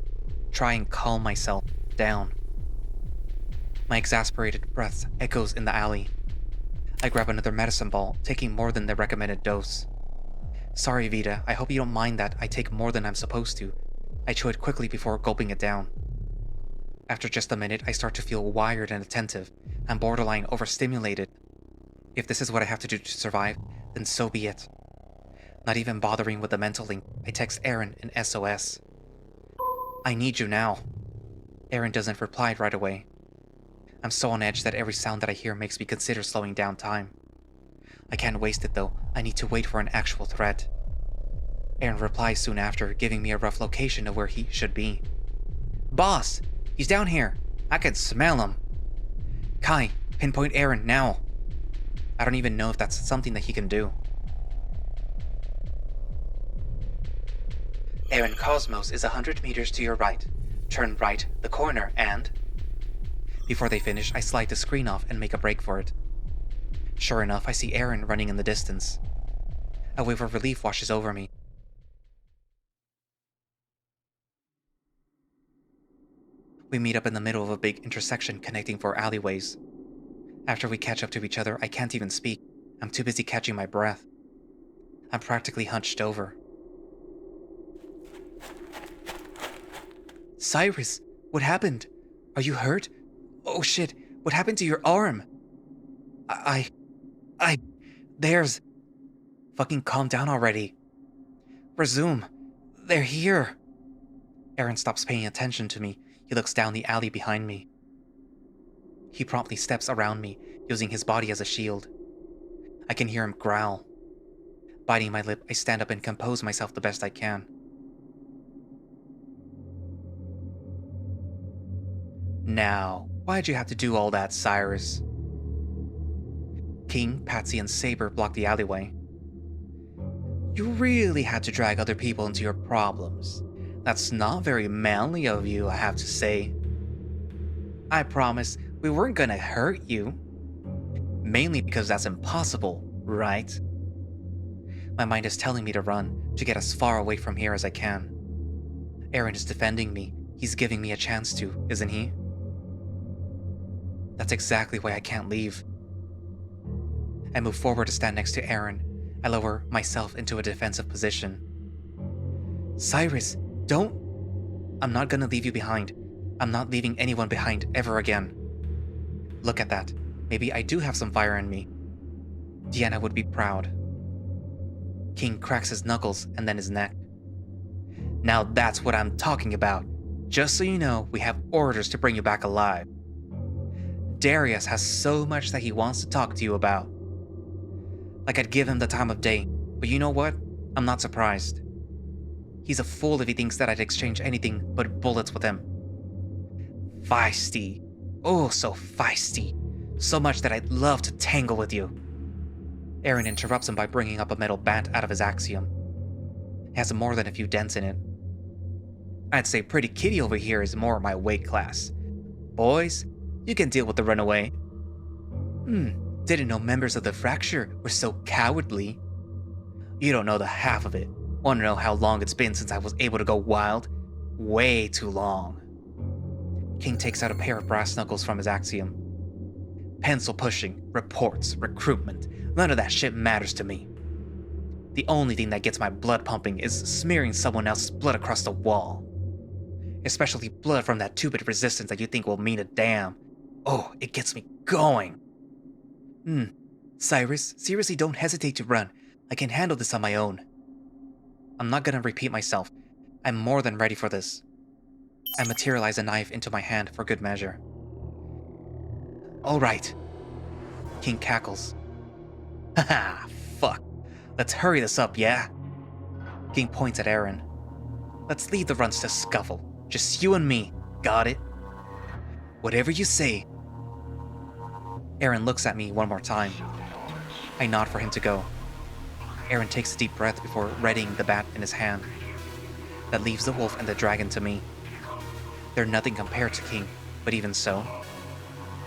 try and calm myself down. My exasperated breath echoes in the alley. I grab another medicine ball, taking more than the recommended dose. Sorry, Vita, I hope you don't mind that I take more than I'm supposed to. I chew it quickly before gulping it down. After just a minute, I start to feel wired and attentive. I'm borderline overstimulated. If this is what I have to do to survive, then so be it. Not even bothering with the mental link, I text Aaron an SOS. I need you now. Aaron doesn't reply right away. I'm so on edge that every sound that I hear makes me consider slowing down time. I can't waste it though, I need to wait for an actual threat. Aaron replies soon after, giving me a rough location of where he should be. Boss! He's down here! I can smell him! Kai, pinpoint Aaron now! I don't even know if that's something that he can do. Aaron Cosmos is 100 meters to your right. Turn right, the corner, and... Before they finish, I slide the screen off and make a break for it. Sure enough, I see Aaron running in the distance. A wave of relief washes over me. We meet up in the middle of a big intersection connecting 4 alleyways. After we catch up to each other, I can't even speak. I'm too busy catching my breath. I'm practically hunched over. Cyrus, what happened? Are you hurt? Oh shit, what happened to your arm? There's... Fucking calm down already. Resume. They're here. Aaron stops paying attention to me. He looks down the alley behind me. He promptly steps around me, using his body as a shield. I can hear him growl. Biting my lip, I stand up and compose myself the best I can. Now, why'd you have to do all that, Cyrus? King, Patsy, and Saber block the alleyway. You really had to drag other people into your problems. That's not very manly of you, I have to say. I promise we weren't gonna hurt you. Mainly because that's impossible, right? My mind is telling me to run, to get as far away from here as I can. Aaron is defending me. He's giving me a chance to, isn't he? That's exactly why I can't leave. I move forward to stand next to Aaron. I lower myself into a defensive position. Cyrus, don't... I'm not gonna leave you behind. I'm not leaving anyone behind ever again. Look at that. Maybe I do have some fire in me. Deanna would be proud. King cracks his knuckles and then his neck. Now that's what I'm talking about. Just so you know, we have orders to bring you back alive. Darius has so much that he wants to talk to you about. Like I'd give him the time of day, but you know what? I'm not surprised. He's a fool if he thinks that I'd exchange anything but bullets with him. Feisty. Oh, so feisty. So much that I'd love to tangle with you. Aaron interrupts him by bringing up a metal bat out of his axiom. It has more than a few dents in it. I'd say Pretty Kitty over here is more my weight class. Boys, you can deal with the runaway. Didn't know members of the Fracture were so cowardly. You don't know the half of it. Wanna know how long it's been since I was able to go wild? Way too long. King takes out a pair of brass knuckles from his axiom. Pencil pushing, reports, recruitment, none of that shit matters to me. The only thing that gets my blood pumping is smearing someone else's blood across the wall. Especially blood from that 2-bit resistance that you think will mean a damn. Oh, it gets me going. Cyrus, seriously don't hesitate to run. I can handle this on my own. I'm not gonna repeat myself. I'm more than ready for this. I materialize a knife into my hand for good measure. Alright. King cackles. Haha, fuck. Let's hurry this up, yeah? King points at Aaron. Let's leave the runs to scuffle. Just you and me. Got it? Whatever you say. Aaron looks at me one more time. I nod for him to go. Aaron takes a deep breath before readying the bat in his hand. That leaves the wolf and the dragon to me. They're nothing compared to King, but even so,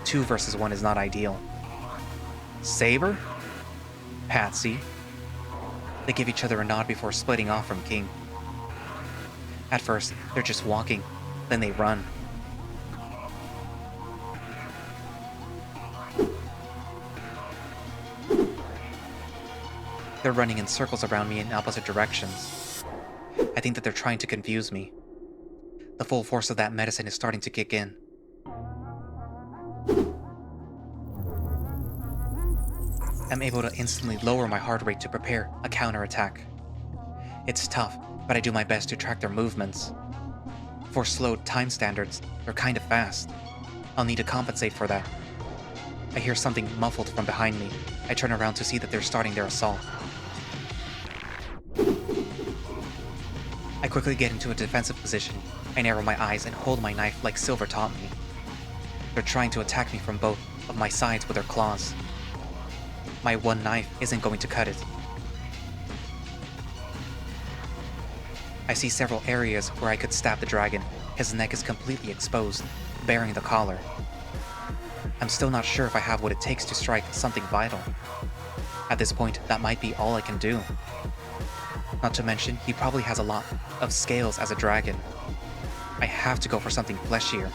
2 versus 1 is not ideal. Saber? Patsy? They give each other a nod before splitting off from King. At first, they're just walking, then they run. They're running in circles around me in opposite directions. I think that they're trying to confuse me. The full force of that medicine is starting to kick in. I'm able to instantly lower my heart rate to prepare a counterattack. It's tough, but I do my best to track their movements. For slowed time standards, they're kind of fast. I'll need to compensate for that. I hear something muffled from behind me. I turn around to see that they're starting their assault. I quickly get into a defensive position. I narrow my eyes and hold my knife like Silver taught me. They're trying to attack me from both of my sides with their claws. My one knife isn't going to cut it. I see several areas where I could stab the dragon. His neck is completely exposed, bearing the collar. I'm still not sure if I have what it takes to strike something vital. At this point, that might be all I can do. Not to mention, he probably has a lot of scales as a dragon. I have to go for something fleshier.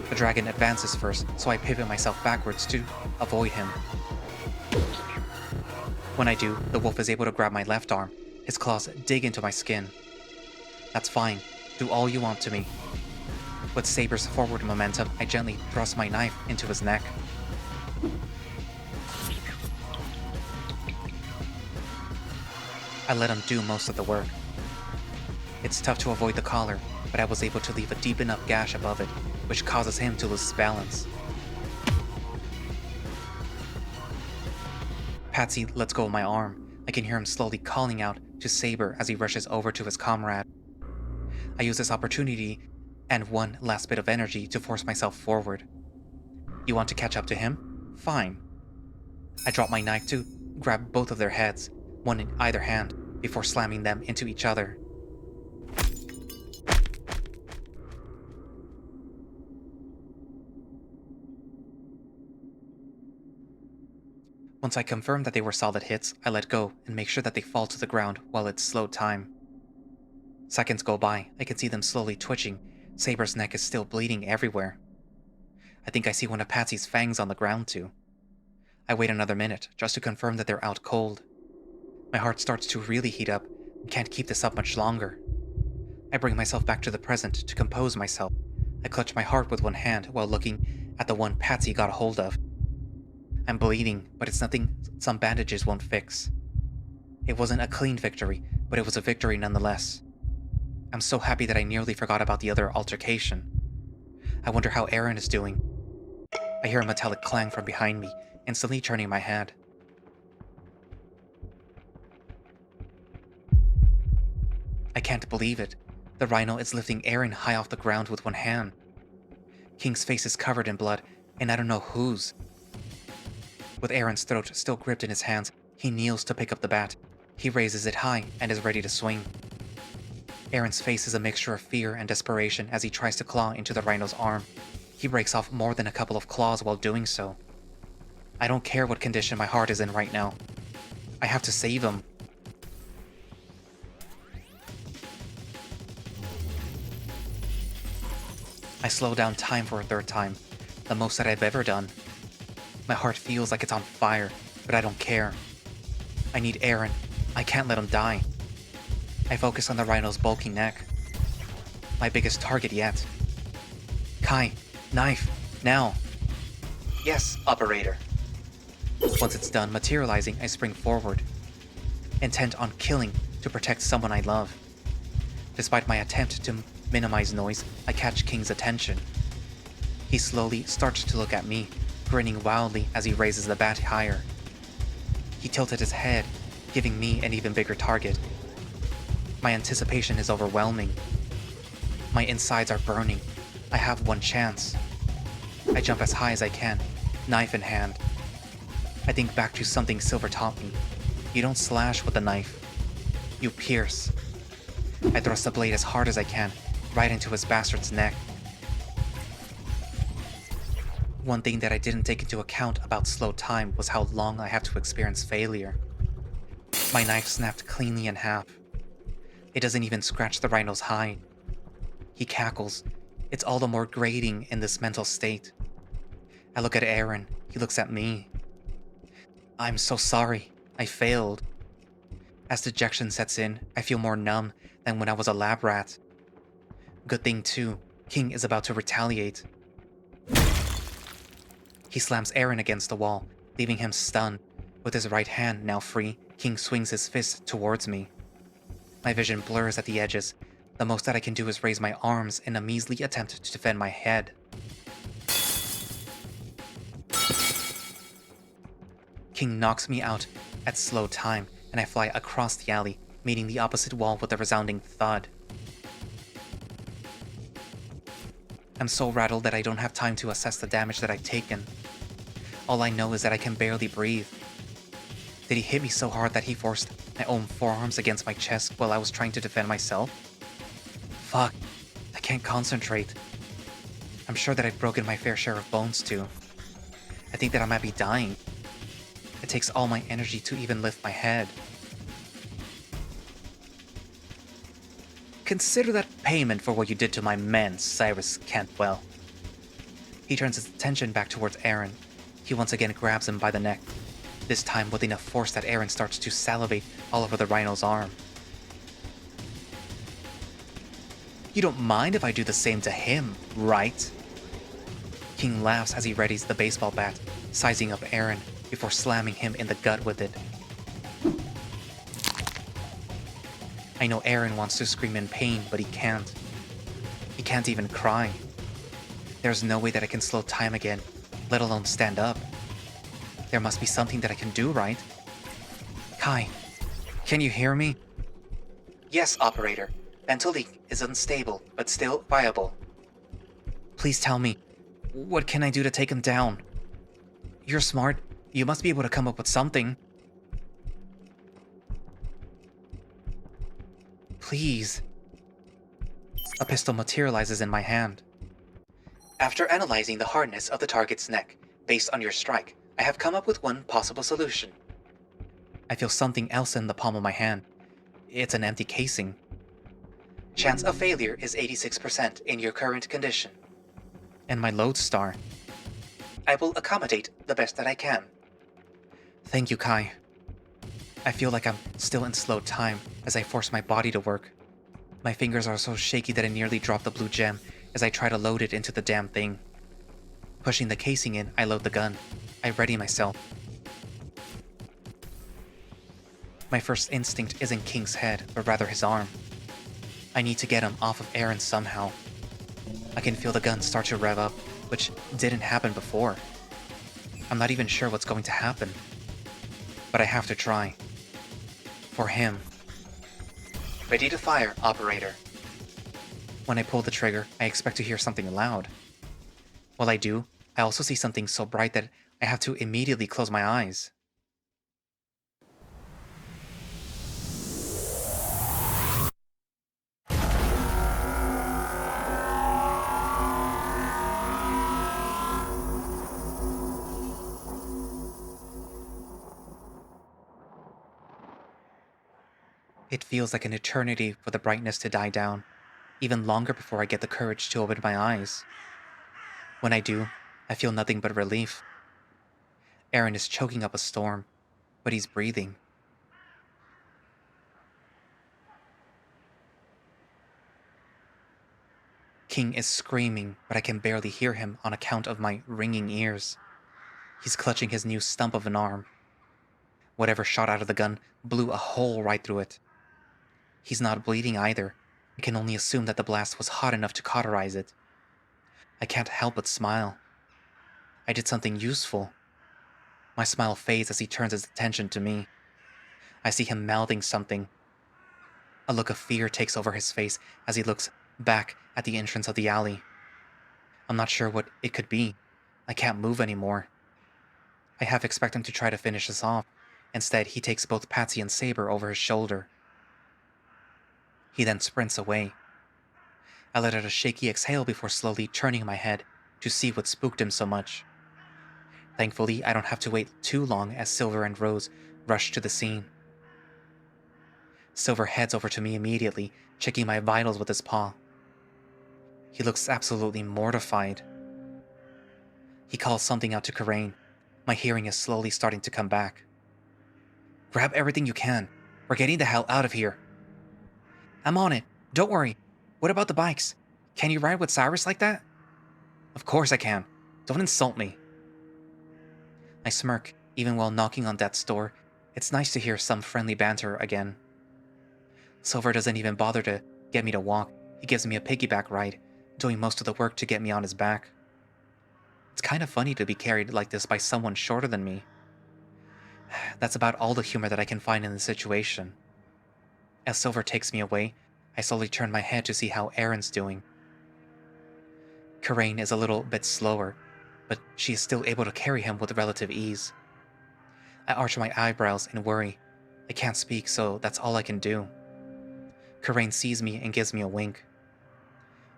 The dragon advances first, so I pivot myself backwards to avoid him. When I do, the wolf is able to grab my left arm. His claws dig into my skin. That's fine. Do all you want to me. With Saber's forward momentum, I gently thrust my knife into his neck. I let him do most of the work. It's tough to avoid the collar, but I was able to leave a deep enough gash above it, which causes him to lose his balance. Patsy lets go of my arm. I can hear him slowly calling out to Saber as he rushes over to his comrade. I use this opportunity and one last bit of energy to force myself forward. You want to catch up to him? Fine. I drop my knife to grab both of their heads, one in either hand, before slamming them into each other. Once I confirm that they were solid hits, I let go and make sure that they fall to the ground while it's slow time. Seconds go by, I can see them slowly twitching. Saber's neck is still bleeding everywhere. I think I see one of Patsy's fangs on the ground too. I wait another minute, just to confirm that they're out cold. My heart starts to really heat up, and can't keep this up much longer. I bring myself back to the present to compose myself. I clutch my heart with one hand while looking at the one Patsy got a hold of. I'm bleeding, but it's nothing some bandages won't fix. It wasn't a clean victory, but it was a victory nonetheless. I'm so happy that I nearly forgot about the other altercation. I wonder how Aaron is doing. I hear a metallic clang from behind me, instantly turning my head. I can't believe it. The rhino is lifting Aaron high off the ground with one hand. King's face is covered in blood, and I don't know whose. With Aaron's throat still gripped in his hands, he kneels to pick up the bat. He raises it high and is ready to swing. Aaron's face is a mixture of fear and desperation as he tries to claw into the rhino's arm. He breaks off more than a couple of claws while doing so. I don't care what condition my heart is in right now. I have to save him. I slow down time for a third time, the most that I've ever done. My heart feels like it's on fire, but I don't care. I need Aaron. I can't let him die. I focus on the rhino's bulky neck. My biggest target yet. Kai, knife, now. Yes, operator. Once it's done materializing, I spring forward, intent on killing to protect someone I love. Despite my attempt to minimize noise, I catch King's attention. He slowly starts to look at me, grinning wildly as he raises the bat higher. He tilted his head, giving me an even bigger target. My anticipation is overwhelming. My insides are burning. I have one chance. I jump as high as I can, knife in hand. I think back to something Silver taught me. You don't slash with a knife. You pierce. I thrust the blade as hard as I can, right into his bastard's neck. One thing that I didn't take into account about slow time was how long I have to experience failure. My knife snapped cleanly in half. It doesn't even scratch the rhino's hide. He cackles. It's all the more grating in this mental state. I look at Aaron. He looks at me. I'm so sorry. I failed. As dejection sets in, I feel more numb than when I was a lab rat. Good thing too, King is about to retaliate. He slams Aaron against the wall, leaving him stunned. With his right hand now free, King swings his fist towards me. My vision blurs at the edges. The most that I can do is raise my arms in a measly attempt to defend my head. King knocks me out at slow time, and I fly across the alley, meeting the opposite wall with a resounding thud. I'm so rattled that I don't have time to assess the damage that I've taken. All I know is that I can barely breathe. Did he hit me so hard that he forced my own forearms against my chest while I was trying to defend myself? Fuck, I can't concentrate. I'm sure that I've broken my fair share of bones too. I think that I might be dying. It takes all my energy to even lift my head. Consider that payment for what you did to my men, Cyrus Cantwell. He turns his attention back towards Aaron. He once again grabs him by the neck, this time with enough force that Aaron starts to salivate all over the rhino's arm. You don't mind if I do the same to him, right? King laughs as he readies the baseball bat, sizing up Aaron before slamming him in the gut with it. I know Aaron wants to scream in pain, but he can't. He can't even cry. There's no way that I can slow time again, let alone stand up. There must be something that I can do, right? Kai, can you hear me? Yes, operator. Mental leak is unstable, but still viable. Please tell me, what can I do to take him down? You're smart. You must be able to come up with something. Please. A pistol materializes in my hand. After analyzing the hardness of the target's neck, based on your strike, I have come up with one possible solution. I feel something else in the palm of my hand. It's an empty casing. Chance of failure is 86% in your current condition. And my lodestar. I will accommodate the best that I can. Thank you, Kai. I feel like I'm still in slow time as I force my body to work. My fingers are so shaky that I nearly drop the blue gem as I try to load it into the damn thing. Pushing the casing in, I load the gun. I ready myself. My first instinct isn't King's head, but rather his arm. I need to get him off of Aaron somehow. I can feel the gun start to rev up, which didn't happen before. I'm not even sure what's going to happen. But I have to try. For him. Ready to fire, operator. When I pull the trigger, I expect to hear something loud. While I do, I also see something so bright that I have to immediately close my eyes. It feels like an eternity for the brightness to die down, even longer before I get the courage to open my eyes. When I do, I feel nothing but relief. Aaron is choking up a storm, but he's breathing. King is screaming, but I can barely hear him on account of my ringing ears. He's clutching his new stump of an arm. Whatever shot out of the gun blew a hole right through it. He's not bleeding either. I can only assume that the blast was hot enough to cauterize it. I can't help but smile. I did something useful. My smile fades as he turns his attention to me. I see him mouthing something. A look of fear takes over his face as he looks back at the entrance of the alley. I'm not sure what it could be. I can't move anymore. I half expect him to try to finish us off. Instead, he takes both Patsy and Saber over his shoulder. He then sprints away. I let out a shaky exhale before slowly turning my head to see what spooked him so much. Thankfully, I don't have to wait too long as Silver and Rose rush to the scene. Silver heads over to me immediately, checking my vitals with his paw. He looks absolutely mortified. He calls something out to Karain. My hearing is slowly starting to come back. Grab everything you can. We're getting the hell out of here. I'm on it. Don't worry. What about the bikes? Can you ride with Cyrus like that? Of course I can. Don't insult me. I smirk, even while knocking on Death's door. It's nice to hear some friendly banter again. Silver doesn't even bother to get me to walk. He gives me a piggyback ride, doing most of the work to get me on his back. It's kind of funny to be carried like this by someone shorter than me. That's about all the humor that I can find in the situation. As Silver takes me away, I slowly turn my head to see how Aaron's doing. Karain is a little bit slower, but she is still able to carry him with relative ease. I arch my eyebrows in worry. I can't speak, so that's all I can do. Karain sees me and gives me a wink.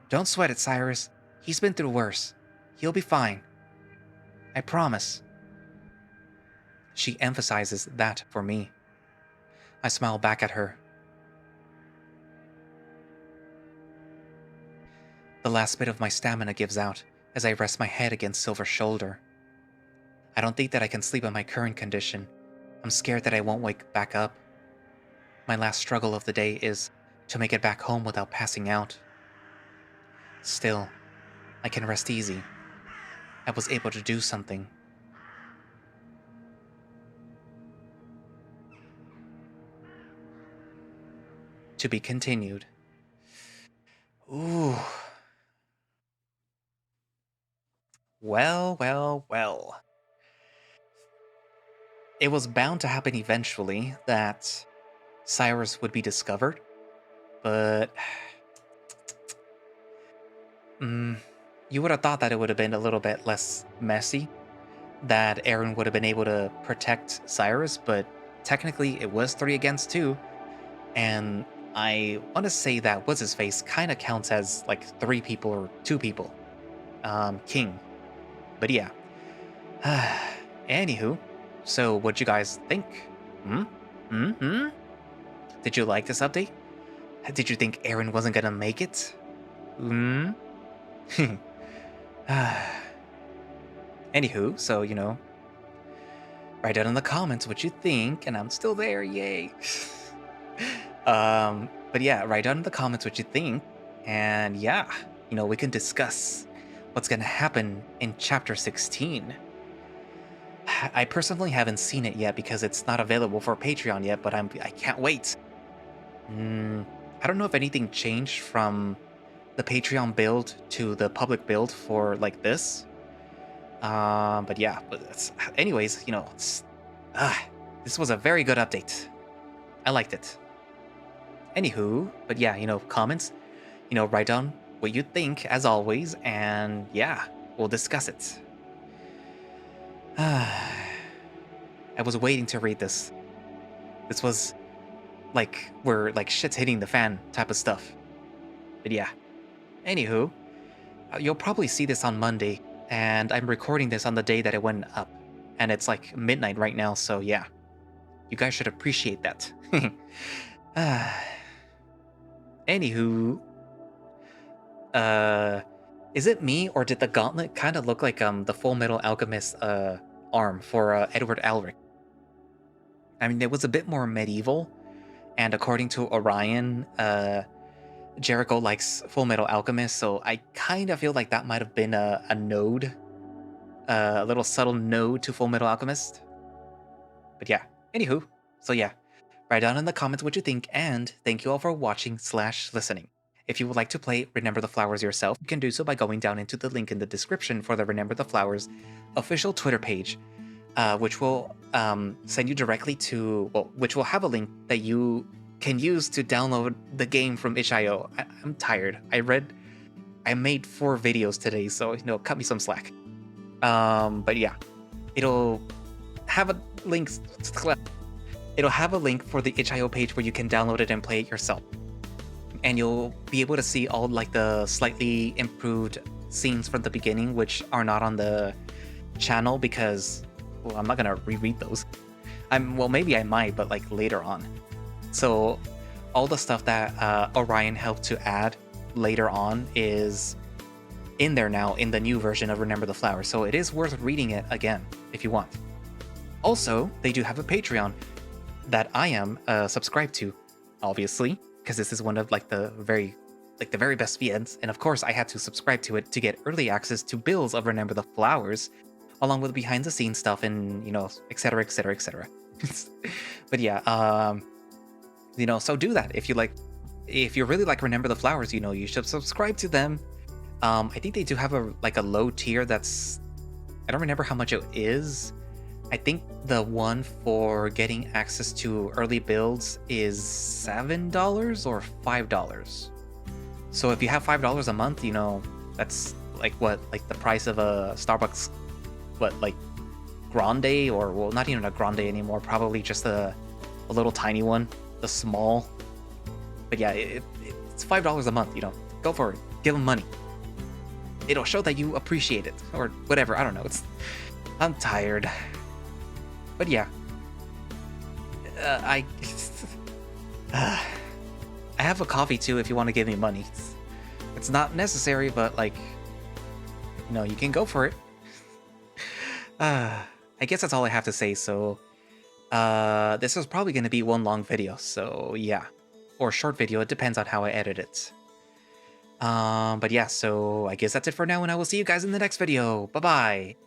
Don't sweat it, Cyrus. He's been through worse. He'll be fine. I promise. She emphasizes that for me. I smile back at her. The last bit of my stamina gives out as I rest my head against Silver's shoulder. I don't think that I can sleep in my current condition. I'm scared that I won't wake back up. My last struggle of the day is to make it back home without passing out. Still, I can rest easy. I was able to do something. To be continued. Ooh. Well. It was bound to happen eventually that Cyrus would be discovered, but you would have thought that it would have been a little bit less messy, that Aaron would have been able to protect Cyrus, but technically it was 3 against 2, and I want to say that What's-His-Face kind of counts as like 3 people or 2 people. King. But yeah. Anywho, so what'd you guys think? Did you like this update? Did you think Aaron wasn't gonna make it? Anywho, so, write down in the comments what you think, and I'm still there, yay. But yeah, write down in the comments what you think, and yeah, we can discuss what's gonna happen in Chapter 16. I personally haven't seen it yet because it's not available for Patreon yet, but I can't wait. I don't know if anything changed from the Patreon build to the public build for like this. But yeah, anyways, this was a very good update. I liked it. Anywho, but yeah, comments, write down what you think as always, and yeah, we'll discuss it. I was waiting to read this. This was like where like shit's hitting the fan type of stuff. But yeah. Anywho, you'll probably see this on Monday, and I'm recording this on the day that it went up. And it's like midnight right now, so yeah. You guys should appreciate that. Anywho, is it me, or did the gauntlet kind of look like the Full Metal Alchemist arm for Edward Elric? I mean, it was a bit more medieval, and according to Orion, Jericho likes Full Metal Alchemist, so I kind of feel like that might have been a node, a little subtle node to Full Metal Alchemist. But yeah, anywho, so yeah, write down in the comments what you think, and thank you all for watching/listening. If you would like to play Remember the Flowers yourself, you can do so by going down into the link in the description for the Remember the Flowers official Twitter page, which will send you directly to, which will have a link that you can use to download the game from itch.io. I'm tired. I made 4 videos today, so cut me some slack. But yeah, it'll have a link. It'll have a link for the itch.io page where you can download it and play it yourself. And you'll be able to see all like the slightly improved scenes from the beginning, which are not on the channel because, well, I'm not gonna reread those. Maybe I might, but like later on. So all the stuff that Orion helped to add later on is in there now in the new version of Remember the Flowers. So it is worth reading it again if you want. Also, they do have a Patreon that I am subscribed to, obviously, because this is one of like the very best VNs, and of course I had to subscribe to it to get early access to builds of Remember the Flowers, along with behind the scenes stuff and etc. But yeah, so do that if you really like Remember the Flowers. You should subscribe to them. I think they do have a low tier that's, I don't remember how much it is. I think the one for getting access to early builds is $7 or $5. So if you have $5 a month, that's like the price of a Starbucks, grande, or well, not even a grande anymore, probably just a little tiny one, the small. But yeah, it's $5 a month, go for it, give them money. it'll show that you appreciate it, or whatever. I don't know. I'm tired. But yeah. I have a coffee too if you want to give me money. It's not necessary, but like, you can go for it. I guess that's all I have to say, so this is probably going to be one long video, so yeah. Or short video, it depends on how I edit it. But yeah, so I guess that's it for now, and I will see you guys in the next video. Bye-bye!